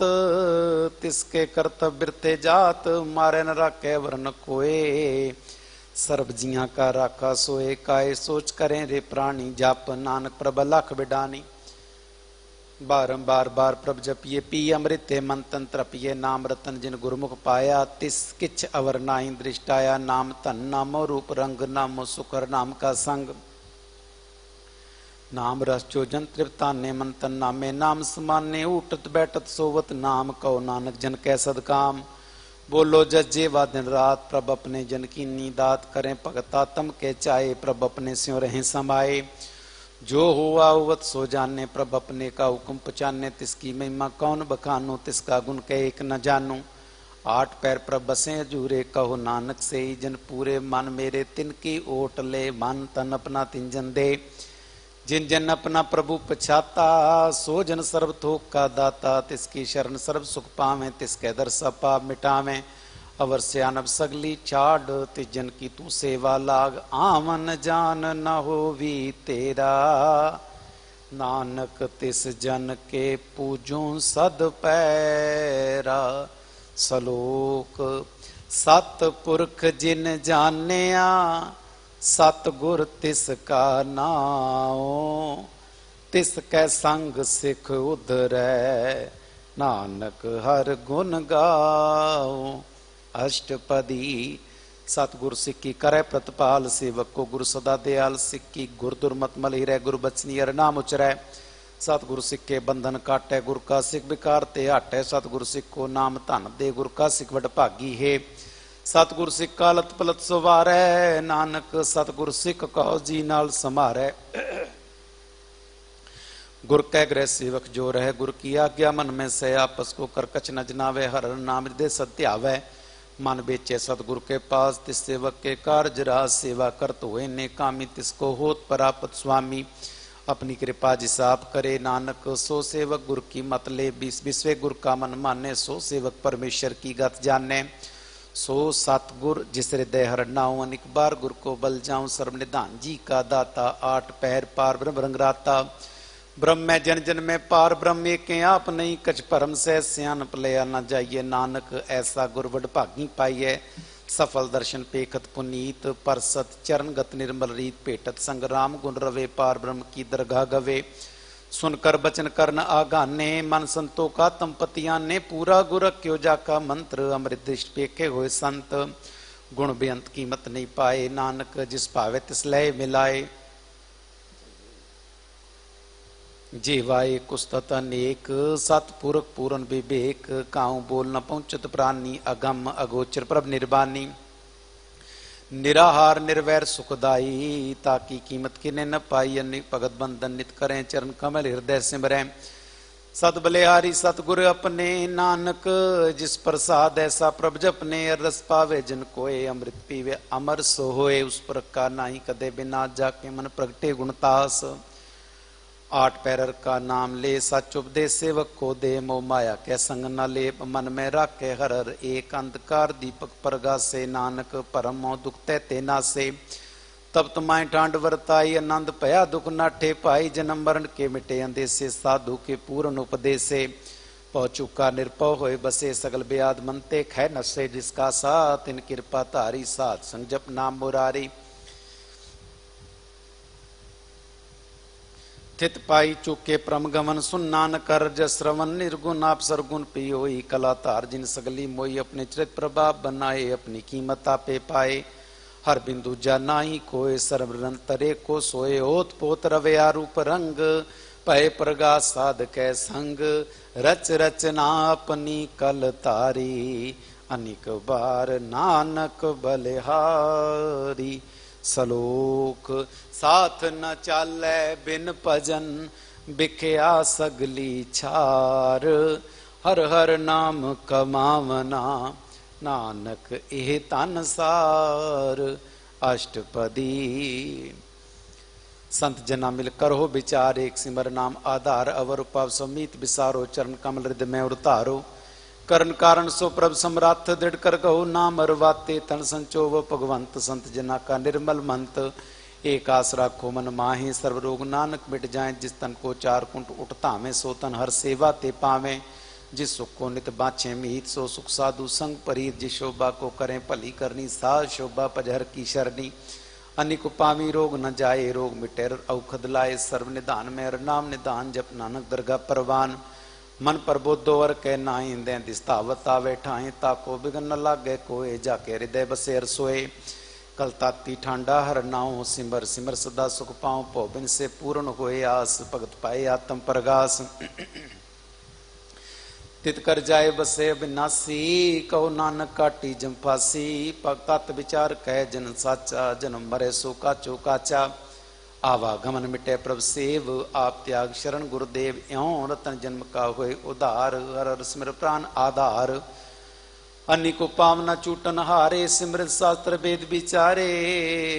तिसके कर्तव्य बिरते जात मारे न राखे वरन कोए सर्ब जिया का राखा सोए काए सोच करें रे प्राणी जाप नानक प्रभ लख बिडानी बारंबार बार प्रभ जपिए पी अमृते मन तंत्र पिए नाम रतन जिन गुरमुख पाया तिस किच अवर नाई दृष्टाया नाम धन नामो रूप रंग नामो सुकर नाम का संग नाम रस चोजन तृप्ताने मन तन नामे नाम समाने उठत बैठत सोवत नाम कहो नानक जन कै सदकाम बोलो जजे वा दिन रात प्रभ अपने जन की नीदात करें भगता तम के चाहे प्रभ अपने स्यों रहें समाये जो हुआ हुवत सो जाने प्रभ अपने का हुक्म पचाने तिसकी महिमा कौन बखानो तिसका गुण के एक न जानू आठ पैर प्रभ बसे अजूरे कहो नानक से ही जन पूरे मन मेरे तिनकी ओट ले मन तन अपना तिन जन दे जिन जन अपना प्रभु पछाता सो जन सर्व थोक का दाता तिसकी शरण सर्व सुख पावे तिसके दर सब पाप मिटावे अवर स्यानब सगली छाड़ तिस जन की तू सेवा लाग आवन जान न होवी तेरा नानक तिस जन के पूजू सद पैरा सलोक सतपुरख जिन जानिया सतगुर तिसका नाओ तिसकै संग सिख उधरै नानक हर गुण गाओ अष्टपदी सतगुर सिक्की करे प्रतिपाल सेवक को गुरु सदा दयाल सिक्की गुर दुर्मत मल हिरै गुरु बचनी हर नाम उचरै सतगुरु सिख के बंधन काटै गुरु का सिख विकार ते हटै सतगुरु सिख को नाम धन दे गुरु का सिख वड भागी है सतगुर सिख कालत पलत सवारै नानक सतगुर सिख कहो जी नाल समारै गुर कै ग्रह सेवक जो रहे गुर की आज्ञा मन में से आपस को कर कछ न जनावे हर नाम हृदय सत्यावै मन बेचे सतगुर के पास तिस सेवक के कार्य राज सेवा करत हुए ने कामी तिसको होत परापत स्वामी अपनी कृपा जिसाब करे नानक सो सेवक गुर की मत ले विश्वे गुर का मन माने सो सेवक परमेश्वर की गत जाने सो सतगुर जिस हृदय हर नाऊ अनिक बार गुर को बल जाऊं सर्व निधान जी का दाता आठ पैर पार ब्रह्म रंगराता ब्रह्म में जन जन में पार ब्रह्म एक आप नहीं कछ परम से सियान पलया न जाइए नानक ऐसा गुरवड भागी पाइये सफल दर्शन पेखत पुनीत परसत चरण गत निर्मल रीत पेटत संग्राम गुण रवे पार ब्रह्म की दरगाह गवे सुनकर बचन करन आगाने मन संतो का तंपतियां ने पूरा गुर क्यों जाका मंत्र अमृत दृष्ट पेखे हुए संत गुण बेअंत कीमत नहीं पाए नानक जिस भावे तिस लय मिलाए जीवाए कुस्तत अनेक सतपुरख पूरन विवेक काऊ बोल न पहुंचत प्राणी अगम अगोचर प्रभ निर्बानी निराहार निर्वैर सुखदाई ताकि कीमत किने न पाई अनिक भगत बंधन नित करें चरण कमल हृदय सिमरें सत बलिहारी सतगुर अपने नानक जिस प्रसाद ऐसा प्रभ जपने रस पावे जिन कोय अमृत पीवे अमर सो होए उस पर का नाही कदे बिना जाके मन प्रगटे गुणतास आठ पैरर का नाम ले सच उपदेश सेवक को दे मोह माया के संग न ले मन में राखे हर हर एक अंधकार दीपक परगा से नानक परम मोह दुख ते ना से तब तुम्हारे टांड वर्ताई आनंद पया दुख नाठे पाई जन्म मरण के मिटे अंदेसे साधु के पूर्ण उपदेशे पौ चुका निरपौ होए बसे सगल ब्याद मनते खै नसे जिसका साथ तिन कृपा धारी साथ संग जप नाम मुरारी थित पाई चुके परम गमन सुन नानक कर श्रवण निर्गुण आप सरगुण पियोई कला तार जिन सगली मोई अपने चरित प्रभाव बनाए अपनी कीमत आपे पाए हर बिंदु जानाई कोय सर्वरन तरे को सोए ओत पोत रवया रूप रंग पय प्रगा साध कै संग रच रचना अपनी कल तारी अनिक बार नानक बलिहारी सलोक साथ न चालै बिन भजन बिख्या सगली छार हर हर नाम कमावना नानक एह तन सार अष्टपदी संत जना मिल करो विचार एक सिमर नाम आधार अवर उपाव समीत विसारो चरण कमल हृदय में उतारो करण कारण सो प्रभ सम्राट दृढ़ कर गहो नाम अरवाते तन संचो व भगवंत संत जना का निर्मल मंत एक आस राखो मन माहे सर्व रोग नानक मिट जाए जिस तन को चार कुंट उठतावे सो तन हर सेवा ते पावे जिस सुख को नित बाछे मीत सो सुख साधु संग परीत जिस शोभा को करें भली करनी साध शोभा पजहर की शरणी अनिक पावी रोग न जाए रोग मिटे औखद लाए सर्व निधान में हर नाम निधान जप नानक दरगाह परवान मन पर बोधो और कह नाई दे दिस्तावत आवे ठाए ताको बिगन न लागे कोय जाके हृदय बसे रसोए कल ताती ठांडा हर नाओ सिमर सिमर सदा सुख पाओ पौबिन से पूर्ण होए आस भगत पाए आत्म प्रगास तित कर जाए बसे अविनाशी कहो नानक काटी जम्फासी भगत विचार कह जन साचा जन्म मरे सो काचो काचा आवागमन मिटे प्रभ सेव आप त्याग शरण गुरुदेव यों रतन जन्म का हुए उधार हर हर स्मृ प्राण आधार अनिक पावना चूटन हारे सिमृत शास्त्र वेद विचारे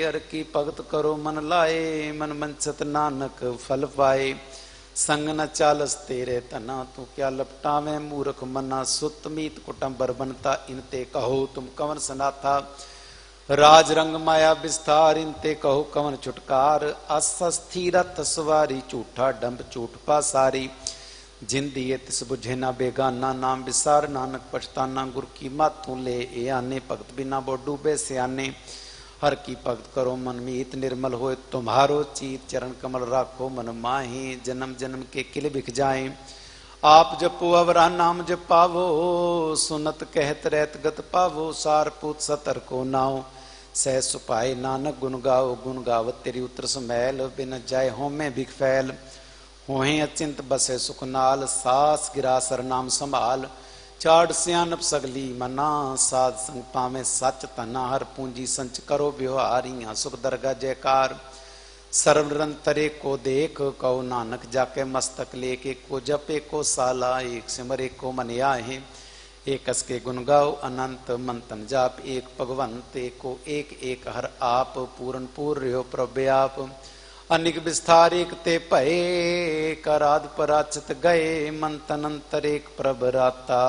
हर की भगत करो मन लाए मन मंचत नानक फल पाए संग न चालस तेरे तना तू क्या लपटावे मूर्ख मना सुत मीत कुटुंबर बनता इनते कहो तुम कवन सनाथा राज रंग माया विस्तार इनते कहो कवन छुटकार अस्थिरत सवारी झूठा डंब झूठ पासारी जिंदिए तिस बुझे ना बेगाना नाम विसार नानक पछताना गुर की मातू ले ए आने भगत बिना बो डूबे सियाने हर की भगत करो मन मीत निर्मल होए तुम्हारो चीत चरण कमल राखो मन माही जन्म जन्म के किले बिख जाए आप जपो अवरा नाम जपावो सुनत कहत रहत गत पावो सार पूत सतर को नाओ सह सुपाए नानक गुण गावत तेरी उतर समैल बिन जाय होमे भिख फैल होहे अचिंत बसे सुख नाल सास गिरा सर नाम संभाल चाड़ सियानप सगली मना साध संग पावे सच तना हर पूंजी संच करो व्यवहारियां सुख दरगा जयकार सर्वरंतरे को देख कहो नानक जाके मस्तक लेके को जपे को साला एक सिमरे को मनिया है एक के गुण गाओ अनंत मंतन जाप एक भगवंत को एक हर आप पूर्ण पूर्य प्रव्याप अनिक विस्तार एक ते भय कराद पराचित गए मंतन अंतर एक प्रभराता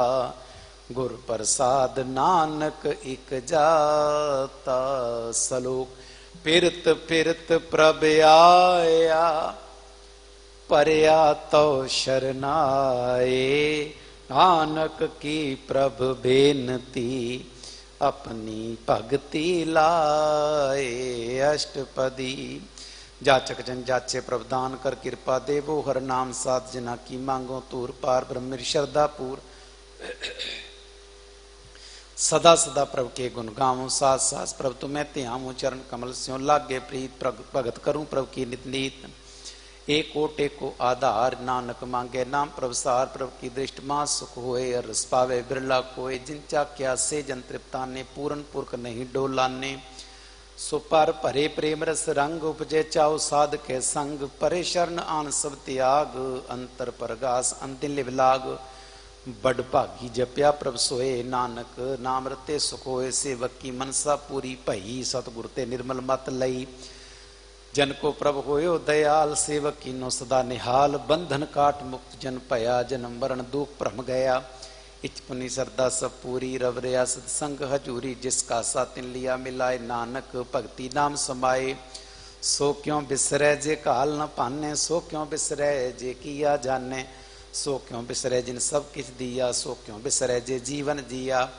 गुर प्रसाद नानक एक जाता सलोक फिरत फिरत प्रभ आया परया तो शरनाए नानक की प्रभ बेनती अपनी भगति लाए अष्टपदी जाचक जन जाचे प्रवदान कर कृपा देवो हर नाम साध जना की मांगो तूर पार ब्रह्म श्रद्धापुर सदा सदा प्रभु के गुण गाऊं सास सास प्रभु तुम्हें त्यामो चरण कमल स्यों लागे प्रीत भगत करूं प्रभु की नित नीत एक कोटे को आधार नानक मांगे नाम प्रभुसार प्रभु की दृष्ट मां सुख होए रस पावे बिरला कोय जिन चाक्या से जन तृप्ता ने पूर्ण पुरख नहीं डोलाने सुपर भरे प्रेम रस रंग उपजे चाओ साध के संग परे शरण आन सब त्याग अंतर परगास अंतिम लिवलाग बड़ भागी जप्या प्रभ सोए नानक नाम रते सुख होए सेवक की मनसा पूरी भई सतगुर ते निर्मल मत लई जन को प्रभ होयो दयाल सेवक की नो सदा निहाल बंधन काट मुक्त जन भया जन्म मरण दुख भ्रम गया इच पुनि श्रद्धा सब पूरी रवरिया सत्संग हजूरी जिसका सातिन लिया मिलाए नानक भक्ति नाम समाये सो क्यों बिसरे जे काल न पाने सो क्यों बिसरे जे किया जाने सो क्यों बिसरे जिन सब किछ दिया, सो क्यों बिसरे जे जीवन जिया।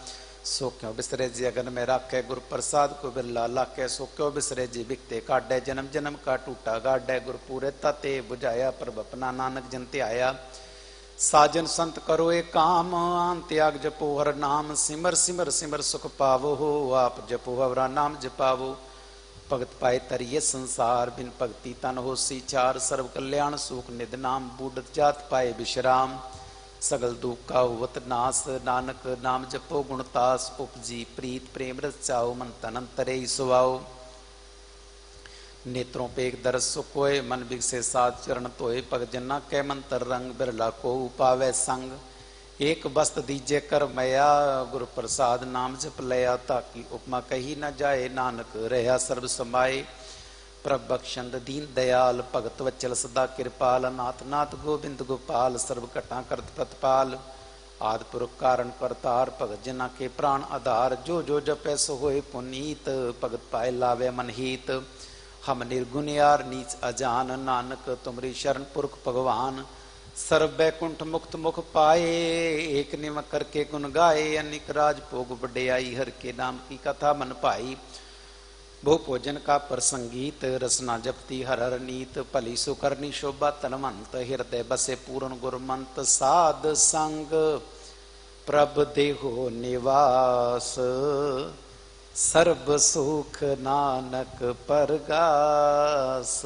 सो क्यों बिसरे जे अगन में राखे, गुर प्रसाद को बिरला लाखे। सो क्यों बिसरे जे बिकते काटे, जन्म जन्म का टूटा गाडे। गुर पूरे ताते बुझाया, प्रभ अपना नानक जन त्याया। साजन संत करो एक काम, आन त्याग जपो हर नाम। सिमर सिमर सिमर सुख पावो हो, आप जपो हवरा नाम जपावो। भगत पाए तरिये संसार, बिन भगति तन हो सी चार। सर्व कल्याण सुख निध नाम, बूढ़त जात पाए विश्राम। सगल दुख का हुवत नास, नानक नाम जपो गुणतास। उपजी प्रीत प्रेम रस चाओ, मन तन अंतरे सुवाओ। नेत्रों पे एक दरस सुकोय, मन बिगसे सात चरण तोय। पग जन्ना कै मंतर रंग, बिरला को पावे संग। एक बस्त दीजे कर मया, गुरु प्रसाद नाम जप लया। ताकि उपमा कही न जाए, नानक रहा सर्व समाये। प्रभ बख्शंद दीन दयाल, भगत वचल सदा कृपाल। नाथ नाथ गोविंद गोपाल, सर्व घटा करत प्रतिपाल। आदि पुरख कारण करतार, भगत जना के प्राण आधार। जो जो जपै सो होए पुनीत, भगत पाए लावे मन हीत। हम निर्गुण यार नीच अजान, नानक तुमरी शरण पुरख भगवान। सर्व बैकुंठ मुक्त मुख पाए, एक निम करके गुण गाए। अनिक राज भोग बड़याई, हर के नाम की कथा मन पाई। भो भोजन का प्रसंगीत, रसना जपती हर हर नीत। भली सुकरनी शोभा तनवंत, हृदय बसे पूर्ण गुरमंत। साध संग प्रभ देहो निवास, सर्व सुख नानक परगास।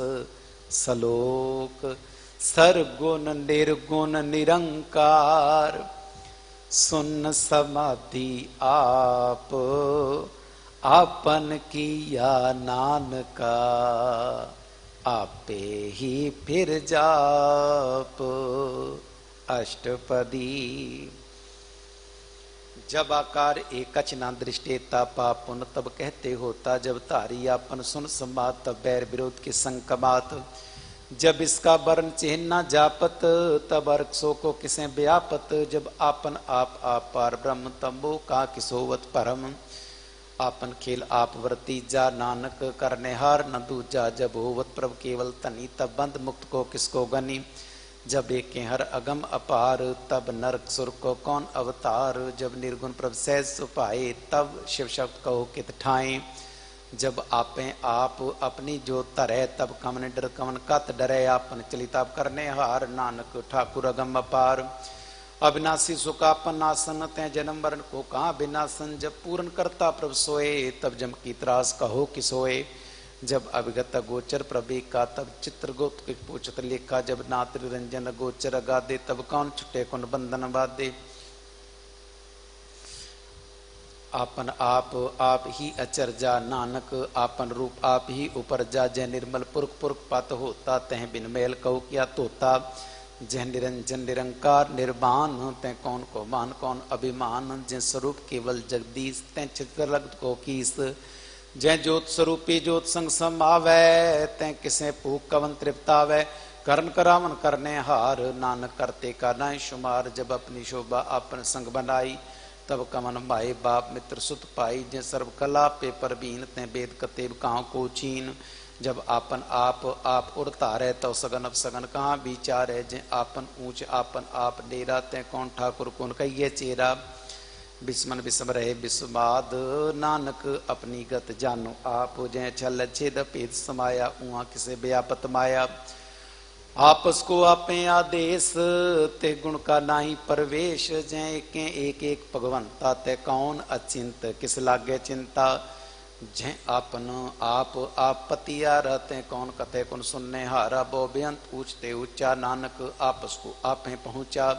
सलोक सरगुण निर्गुण निरंकार, सुन समाधि आप। आपन किया नानका, आपे ही फिर जाप। अष्टपदी। जब आकार एकच ना दृष्टेता, पाप पुन तब कहते होता। जब तारी आपन सुन समात, तब बैर विरोध के संकमात। जब इसका वर्ण चिन्ह न जापत, तब अर्क सो को किसे व्यापत। जब आपन आप पार ब्रह्म, तंबो का किसोवत परम। आपन खेल आप वर्ती जा, नानक करने हार न दूजा। जब होवत प्रभ केवल तनी, तब बंद मुक्त को किसको गनी। जब एक हर अगम अपार, तब नरक सुर को कौन अवतार। जब निर्गुण प्रभ सहज सुपाए, तब शिव शब्द कहो कित ठाए। जब आपे आप अपनी जोत धरै, तब कमन डर कमन कत डरै। आपन चलिताप करने हार, नानक ठाकुर अगम अपार। अविनाशी सुखापन आसन, तै जन्म मरण को कहाँ विनाशन। जब पूर्ण करता प्रभ सोए, तब जम की त्रास कहो कि सोए। जब अविगत गोचर प्रभे का, तब चित्र गोत पूछत लेखा। जब नाथ निरंजन गोचर गादे, तब कौन छुटे कुन बंधन बाधे। आपन आप ही अचरजा, नानक आपन रूप आप ही उपरजा। जय निर्मल पुरख पुरख पत होता, तह बिन मैल कहो क्या तोता। जय निरंजन निरंकार निर्वाण, तै कौन को मान कौन अभिमान। जय स्वरूप केवल जगदीश, तै चित्र लगत को कीस। जय ज्योत स्वरूपी ज्योत संग समावै, तै किसे भूख कवन तृप्तावै। करण करावन करने हार, नानक करते का नाय शुमार। जब अपनी शोभा आपन संग बनाई, तब कमन भाई बाप मित्र सुत पाई। जय सर्व कला पे परबीन, तै वेद कतेब कहाँ को छीन। जब आपन आप उड़तारे, तब सगन अपसगन कहाँ विचारे। जय आपन ऊंच आपन आप डेरा, तै कौन ठाकुर कौन कहिए चेरा। बिस्मन बिस्म रहे बिस्माद, नानक अपनी गत जानो आप। जय छल छेद भेद समाया, उहाँ किसे व्यापत माया। आपस को आपे आदेश, ते गुण का नाही परवेश। जय एक एक भगवंता, ते कौन अचिंत किस लागे चिंता। जय आपन आप पतिया रहते, कौन कथे कौन सुनने हारा। बो बेअंत पूछते ऊंचा, नानक आपस को आपे पहुँचा।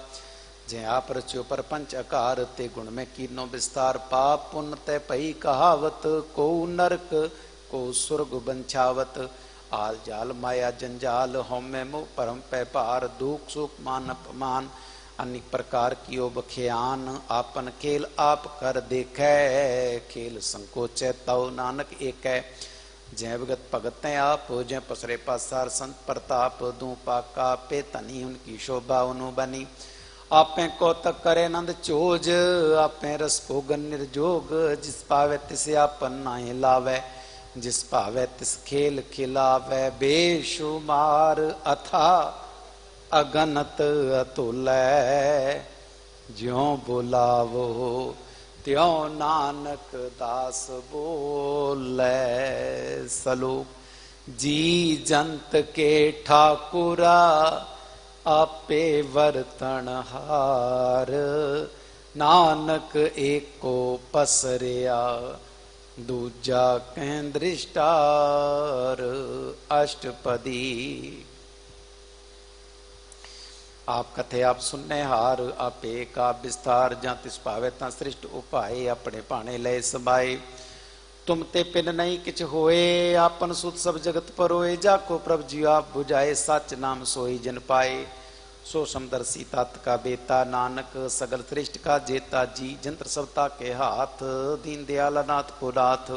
जय आप रच्यो पर पंच अकार, ते गुण में कीनो विस्तार। पाप पुण्य ते पई कहावत, को नरक को स्वर्ग बंछावत। आल जाल माया जंजाल, होमे मोह परम पै पार। दुख सुख मान अपमान, अनेक प्रकार कियो बख्यान। आपन खेल आप कर देखे, खेल संकोचे तव नानक एकै। जय भगत भगत आप, जय पसरे पासार संत प्रताप। दू पाका पे तनी, उनकी शोभा उनु बनी। आपे कौतक करे नंद चोज, आपे रस भोगन निर्जोग। जिस पावे तिस आपन नाहि लावे, जिस पावे तिस खेल खिलावे। बेशुमार अथा अगनत अतुलै, ज्यों बुलावो त्यों नानक दास बोलै। सलोक जी जंत के ठाकुरा, आपे बरतन हार। नानक एको पसरिया, दूजा कह दृष्टार। अष्टपदी। आप कथे आप सुनने हार, आपे का विस्तार। जां तिस पावे तां सृष्ट उपाय, अपने भाणे लय समाए। तुम ते पिन नहीं किछ होए, आपन सुत सब जगत परोए। जाको प्रभ जी आप बुझाए, सच नाम सोई जन पाए। सो समदर्शी तात का बेता, नानक सगल सृष्ट का जेता। जी जंत्र सबता के हाथ, दीन दयाल अनाथ को नाथ।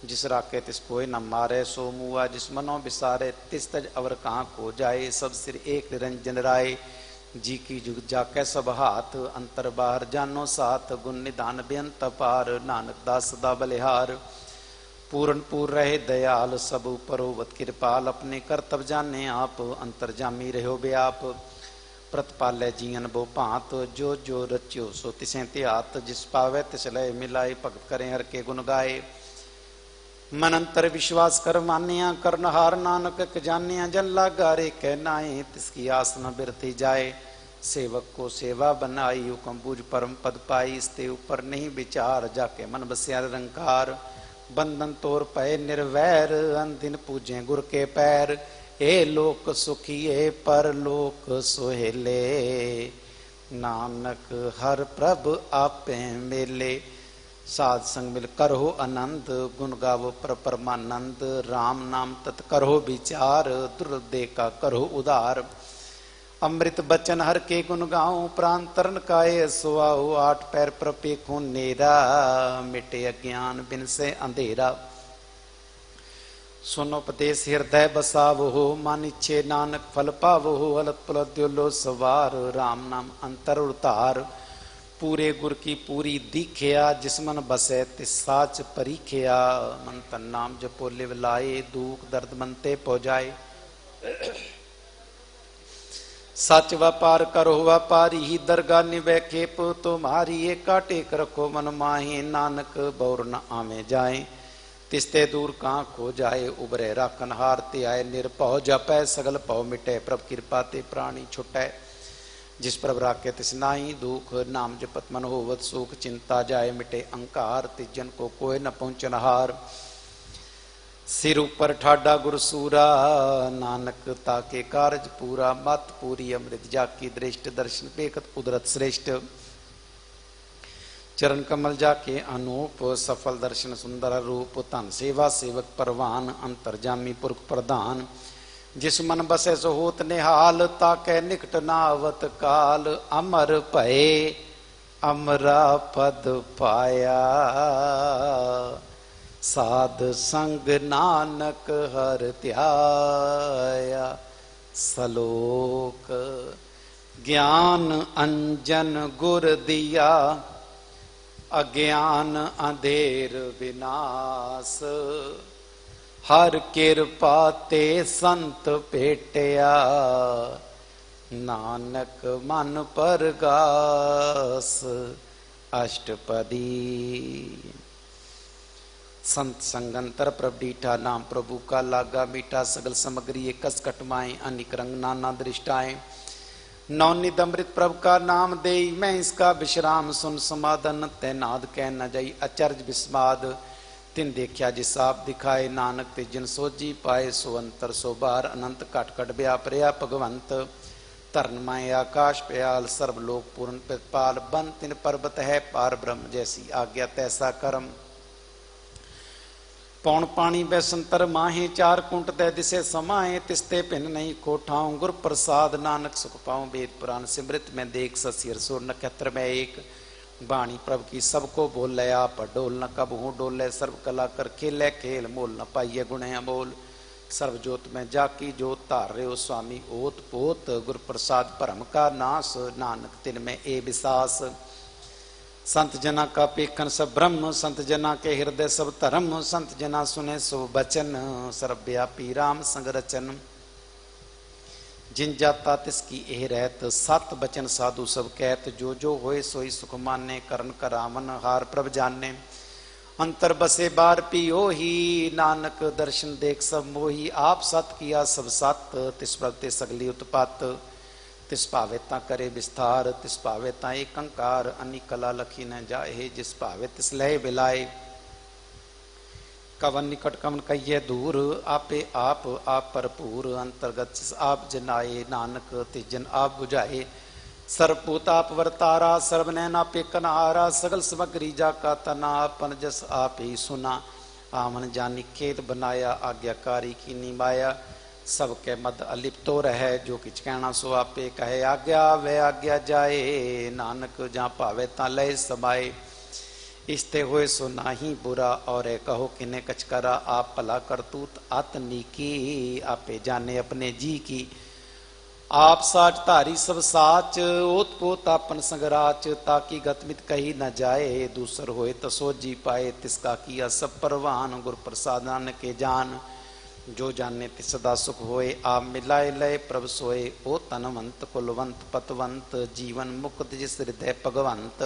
जिस राखे तिस कोई न मारे, सो मुआ जिस मनो बिसारे। तिस तज अवर कहाँ को जाए, सब सिर एक निरंजन राय। जी की जुग जाकै सब हाथ, अंतर बाहर जानो साथ। गुण निधान बेअंत पार, नानक दास सदा बलिहार। पूरन पूर रहे दयाल, सब परोवत कृपाल। अपने करतब जाने आप, अंतर जामी रहो व्याप। प्रतपालै जियन बो भांत, जो जो रच्यो सो तिसें त्यात। जिस पावे तिस लय मिलाए, भगत करें हर के गुण गाए। मन अंतर विश्वास कर मानिया, करनहार नानक जानिया। जन लागा रे कह नाए, तिसकी आस न बिरती जाए। सेवक को सेवा बनाई, हुक्म बूझ परम पद पाई। इसते ऊपर नहीं विचार, जाके मन बसिया निरंकार। बंधन तोर पए निर्वैर, अंदिन पूजे गुर के पैर। ए लोक सुखिए पर लोक सोहेले, नानक हर प्रभ आपे मेले। साध संग मिल करहो आनंद, गुण गावो पर परमानंद। राम नाम तत् करहो विचार, दुर्दे का करहो उदार। अमृत बचन हर के गुण गाऊं, प्राण तरन काये सुआओ। आठ पैर पर पेखूं नेरा, मिटे अज्ञान बिन से अंधेरा। सुनो उपदेश हृदय बसावो, मान इच्छे नानक फल पावो। अलत पुलत द्योलो सवार, राम नाम अंतर उतार। पूरे गुर की पूरी दीखिया, जिस मन बसे तिस साच परीखिया। मन तन नाम जपो लिव लाए, दुख दर्द मनते पो जाए। सच व्यापार करो व्यापारी, ही दरगाह निवे खेप तुम्हारी। ये काटे कर रखो मन माहे, नानक बौर न आवे जाए। तिस्ते दूर कहाँ खो जाए, उबरे राखन हारते आए। निरपौ जपै सगल पौ मिटे, प्रभ कृपा ते प्राणी छुटै। जिस प्रभ राखे तिस नाई दुख, नाम जपत मन होवत सुख। चिंता जाए मिटे अहंकार, तिजन को कोय न पहुँचन हार। सिर ऊपर ठाडा गुर सूरा, नानक ताके कारज पूरा। मत पूरी अमृत जाकी दृष्ट, दर्शन पेखत उदरत श्रेष्ठ। चरण कमल जाके अनूप, सफल दर्शन सुंदर रूप। धन सेवा सेवक परवान, अंतर्जामी पुरख प्रधान। जिस मन बसे सो होत निहाल, ताके निकट नावत काल। अमर भये अमरा पद पाया, साध संग नानक हर ध्याया। सलोक ज्ञान अंजन गुर दिया, अज्ञान अंधेर विनाश। हर कृपा ते संत भेटिया, नानक मन परगास। अष्टपदी। संत संगंतर प्रभ डीठा, नाम प्रभु का लागा मीठा। सगल समग्री कस कटमाए, अनिक रंग नाना दृष्टाएं। नवनिध अमृत प्रभ का नाम दे, मैं इसका विश्राम सुन समाधन। तैनाद कह न जाई अचर्ज विस्माद। तिन देखा जिस आप दिखाए, नानक ते जिन सोजी पाए। सो अंतर सो बार अनंत कट कट व्याप रहा भगवंत। तरन माए आकाश प्याल, सर्वलोक पूर्ण प्रतिपाल। बन तिन पर्वत है पार ब्रह्म, जैसी आज्ञा तैसा कर्म। पौन पानी बैसंतर माहे, चार कुंट दे दिसे समाए। तिस्ते भिन नहीं कोठाऊं, गुर प्रसाद नानक सुख पाऊं। वेद पुराण सिमृत में देख, ससिर सुर नक्षत्र में एक। बाणी प्रभ की सबको बोले, आप डोल न कब हूँ डोले। सर्व कला कर खेले खेल, मोल न पाइये गुण अमोल। सर्व जोत में जाकी जोत, धार रहे हो स्वामी ओत पोत। गुर प्रसाद भरम का नाश, नानक तिन में ए विसास। संत जना का पेखन सब ब्रह्म, संत जना के हृदय सब धर्म। संत जना सुने सो बचन, सर्वव्यापी राम संग रचन। जिन जाता तिसकी एह रहत, सत बचन साधु सब कहत, जो जो होए सोई सुख माने, करन करावन हार प्रभ जाने। अंतर बसे बार पियो ही, नानक दर्शन देख सब मोही। आप सत किया सब सत, तिस प्रभ ते सगली उत्पत। तिस भावे ता करे विस्तार, तिस भावे ता एक अंकार। अनी कला लखी न जाए, जिस भावे तिस लय बिलाए। कवन निकट कवन कहिए दूर, आपे आप भरपूर। अंतर्गत जिस आप जनाए, नानक तिस जन आप बुझाए। सर्वभूत आप वर्तारा, सर्वनैन आपे कनहारा। सगल समग्री जाका तना, आपन जस आप ही सुना। आमन जानी खेत बनाया, आज्ञाकारी की निमाया। सबके मद अलिप्तो रहे, जो किछ कहना सो आपे कहे। आज्ञा वे आज्ञा जाए, नानक जहाँ पावे ता लय समाए। इसते होए सो नाही बुरा, और कहो किने कछ करा। आप भला करतूत आतनी की, आपे जाने अपने जी की। आप साच धारी सब साच, ओत पोत आपन संगराच। ताकि गतमित कही न जाए, दूसर होए तो सो जी पाए। तिसका किया सब परवान, गुर प्रसादान के जान। जो जाने तिस सदा सुख होए, आप मिलाए लय प्रभ सोए। ओ तनवंत कुलवंत पतवंत, जीवन मुक्त जिस हृदय भगवंत।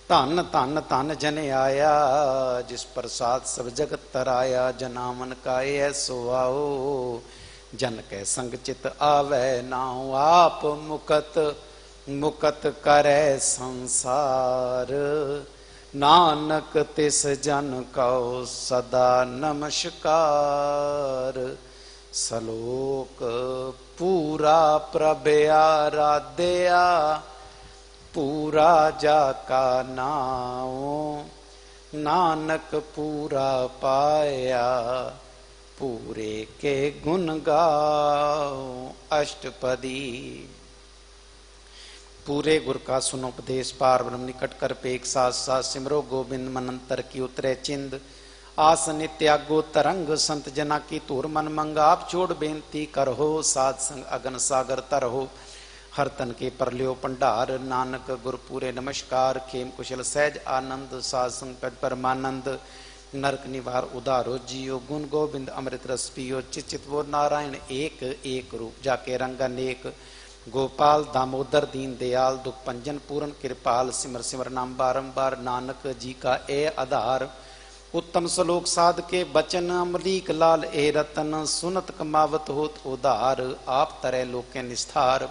धन धन धन जन आया, जिस प्रसाद सब जगत तराया। जनामन का ऐसो आओ, जन के संग चित आवे नाउ। आप मुकत मुकत करे संसार, नानक तिस जन कौ सदा नमस्कार। सलोक पूरा प्रभ आराध्या, पूरा जाका नाओ। नानक पूरा पाया, पूरे के गुण गाओ। अष्टपदी। पूरे गुर का सुनो उपदेश, पार ब्रह्म निकट कर पेख। साथ साथ सिमरो गोविंद, मनंतर की उतरे चिंद। आस नित्यागो तरंग, संत जना की तूर मन मंग। आप छोड़ बेनती करहो, साध संग अगन सागर तरहो। हर तन के परल्यो भंडार, नानक गुर पूरे नमस्कार। खेम कुशल सहज आनंद, साध संग पद परमानंद। नरक निवार उदारो जियो, गुण गोविंद अमृत रस पियो। चित चित वो नारायण एक, एक रूप जाके रंग अनेक। गोपाल दामोदर दीन दयाल, दुख पंजन पूर्ण कृपाल। सिमर सिमर नाम बारंबार, नानक जी का ए आधार। उत्तम श्लोक साध के बचन, अमरीक लाल ए रतन। सुनत कमावत होत उदार, आप तरह लोके निस्तार।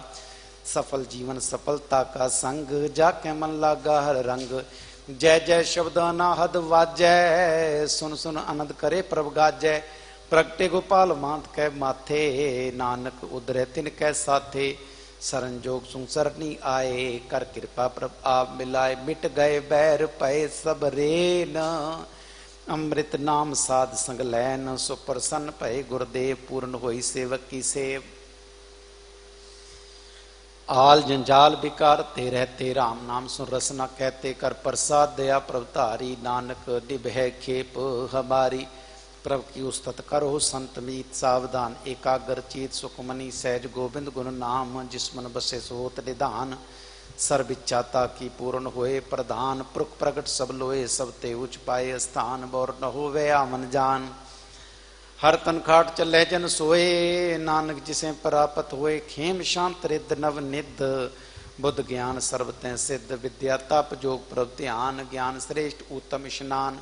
सफल जीवन सफलता का संग, जाके मन लागा हर रंग। जय जय शब्द अनाहद वाजै, सुन सुन आनंद करे प्रभ गाजै। प्रगटे गोपाल मांत कै माथे, नानक उदरे तिन कै साथे। शरण जोग सुन सरनी आए, कर कृपा प्रभ आप मिलाए। मिट गए बैर पए सब रेन, अमृत नाम साध संग लैन। सो प्रसन्न भय गुरुदेव, पूर्ण होई सेवक की सेव। आल जंजाल बिकारते रहते, राम नाम सुन रसना कहते। कर प्रसाद दया प्रभ धारी, नानक निभै खेप हमारी। प्रभ की उस्तत करो संत मीत, सावधान एकाग्र चीत। सुखमनी सहज गोविंद गुण नाम, जिसमन बसे सोत निधान। सर्व इच्छाता की पूर्ण होए प्रधान, पुरख प्रगट सब लोए। सब ते उच पाए स्थान, बोर न होवे आमन जान। हर तन खाट चले जन सोए, नानक जिसे प्राप्त होए। खेम शांत रिद नव निध, बुद्ध ज्ञान सर्वतः सिद्ध। विद्या तप जोग प्रभ ध्यान, ज्ञान श्रेष्ठ उत्तम स्नान।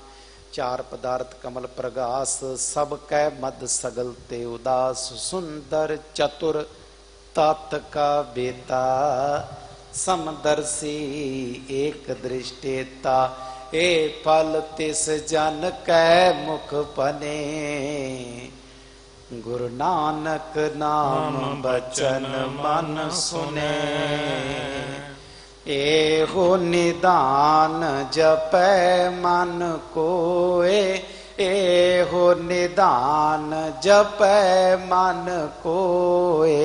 चार पदार्थ कमल प्रगास, सब कै मद सगल ते उदास। सुंदर चतुर तात का बेता, समदर्शी एक दृष्टेता। ए फल तिस जन कै मुख बने, गुरु नानक नाम बचन मन सुने। एहो निदान जपै मन कोय, एहो निदान जपै मन कोय।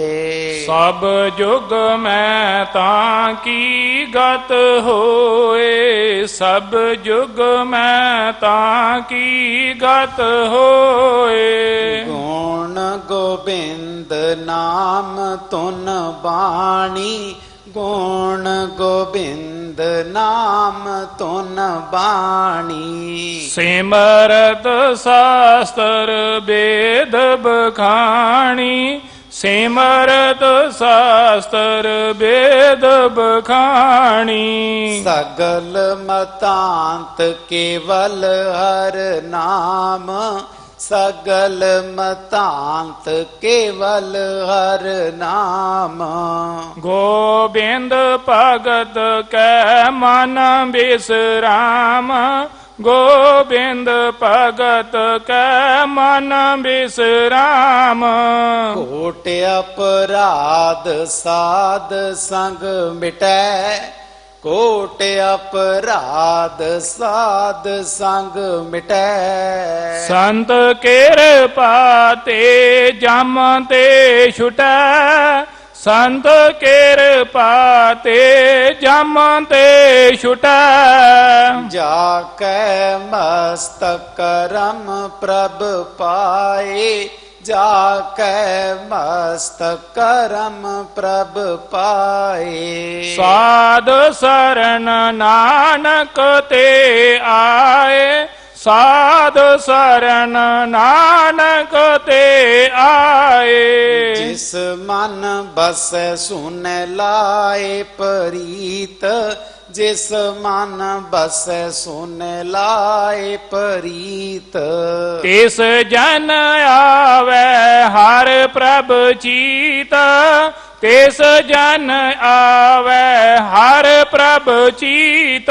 सब जुग में ताकी गत होए, सब जुग में ताकी गत होए। गुण गोबिंद नाम तुन बाणी, गुण गोबिंद नाम तुन बाणी। सिमरत शास्त्र वेद बखानी, ਸਿਮਰਤ ਸ਼ਾਸਤਰ ਵੇਦ ਬਖਾਣੀ। ਸਗਲ ਮਤਾਂਤ ਕੇਵਲ ਹਰ ਨਾਮ, ਸਗਲ ਮਤਾਂਤ ਕੇਵਲ ਹਰ ਨਾਮ। ਗੋਬਿੰਦ ਭਗਤ ਕੈ ਮਨ ਬਿਸਰਾਮ, ਗੋਬਿੰਦ ਭਗਤ ਕੈ ਮਨ ਬਿਸਰਾਮ। ਕੋਟ ਅਪਰਾਧ ਸਾਧ ਸੰਗ ਮਿਟੈ, ਕੋਟ ਅਪਰਾਧ ਸਾਧ ਸੰਗ ਮਿਟੈ। ਸੰਤ ਕਿਰਪਾ ਤੇ ਜਮ ਤੇ ਛੁਟੈ, ਸੰਤ ਕਿਰਪਾ ਤੇ ਜਮ ਤੇ ਛੁਟੈ। ਜਾ ਕੈ ਮਸਤਕ ਕਰਮ ਪ੍ਰਭ ਪਾਏ, ਜਾ ਕੈ ਮਸਤਕ ਕਰਮ ਪ੍ਰਭ ਪਾਏ। ਸਾਧ ਸਰਣ ਨਾਨਕ ਤੇ ਆਏ, ਸਾਧ ਸਰਣ ਨਾਨਕ ਤੇ ਆਏ। ਜਿਸ ਮਨ ਬਸੈ ਸੁਨੈ ਲਾਏ ਪ੍ਰੀਤ, ਜਿਸ ਮਨ ਬਸੈ ਸੁਨੈ ਲਾਏ ਪ੍ਰੀਤ। ਤਿਸ ਜਨ ਆਵੈ ਹਰ ਪ੍ਰਭ ਚੀਤ, ਤਿਸ ਜਨ ਆਵੈ ਹਰ ਪ੍ਰਭ ਚੀਤ।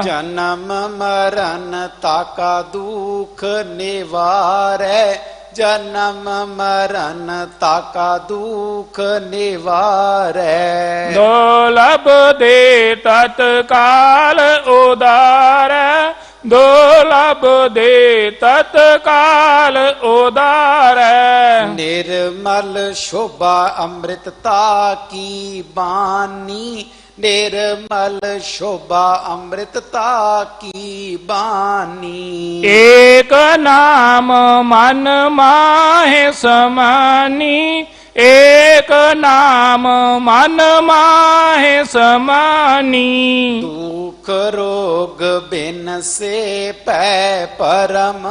ਜਨਮ ਮਰਨ ਤਾਕਾ ਦੁਖ ਨਿਵਾਰੈ, ਜਨਮ ਮਰਨ ਤਾਕਾ ਦੁਖ ਨਿਵਾਰੈ। ਦੁਰਲਭ ਦੇ ਤਤਕਾਲ ਉਦਾਰੈ, ਦੁਰਲਭ ਦੇ ਤਤਕਾਲ ਉਦਾਰੈ। ਨਿਰਮਲ ਸ਼ੋਭਾ ਅੰਮ੍ਰਿਤਤਾ ਕੀ ਬਾਣੀ, ਨਿਰਮਲ ਸ਼ੋਭਾ ਅੰਮ੍ਰਿਤਤਾ ਕੀ ਬਾਣੀ। ਏਕ ਨਾਮ ਮਨ ਮਾਹਿ ਸਮਾਨੀ, ਏਕ ਨਾਮ ਮਨ ਮਾਹਿ ਸਮਾਨੀ। ਦੁਖ ਰੋਗ ਬਿਨ ਸੇ ਪੈ ਪਰਮ,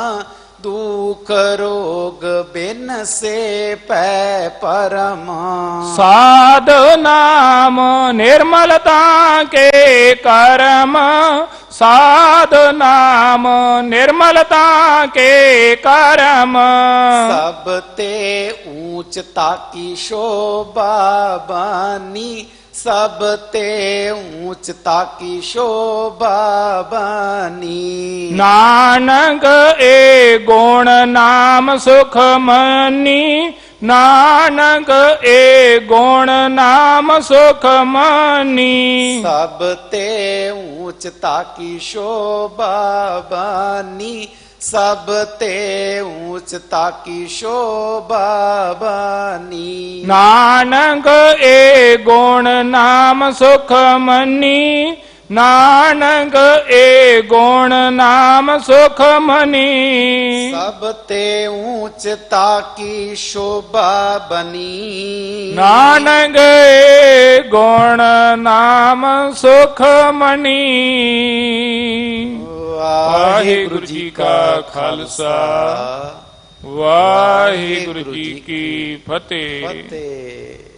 ਦੁਖ ਰੋਗ ਬਿਨ ਸੇ ਪੈ ਪਰਮ। ਸਾਧ ਨਾਮ ਨਿਰਮਲਤਾ ਕੇ ਕਰਮ, ਸਾਧ ਨਾਮ ਨਿਰਮਲਤਾ ਕੇ ਕਰਮ। ਸਭ ਤੇ ਊਚਤਾ ਕੀ ਸ਼ੋਭਾ ਬਾਨੀ, ਸਭ ਤੇ ਊਚਤਾ ਕੀ ਸ਼ੋਭਾ ਬਾਨੀ। ਨਾਨਕ ਏ ਗੁਣ ਨਾਮ ਸੁਖ ਮਨੀ, ਨਾਨਕ ਏ ਗੁਣ ਨਾਮ ਸੁਖ ਮਨੀ। ਸਭ ਤੇ ਊਚਤਾ ਕੀ ਸ਼ੋਭਾ ਬਾਨੀ, ਸਭ ਤੇ ਊਚਤਾ ਕੀ ਸ਼ੋਭਾ ਬਾਨੀ। ਨਾਨਕ ਏ ਗੁਣ ਨਾਮ ਸੁਖ ਮਨੀ, ਨਾਨਕ ਏ ਗੁਣ ਨਾਮ ਸੁਖ ਮਨੀ। ਸਭ ਤੇ ਊਚਤਾ ਕੀ ਸ਼ੋਭਾ ਬਨੀ, ਨਾਨਕ ਏ ਗੁਣ ਨਾਮ ਸੁਖ ਮਨੀ। ਵਾਹਿਗੁਰੂ ਜੀ ਕਾ ਖਾਲਸਾ, ਵਾਹਿਗੁਰੂ ਜੀ ਕੀ ਫਤਿਹ। ਫਤਿਹ।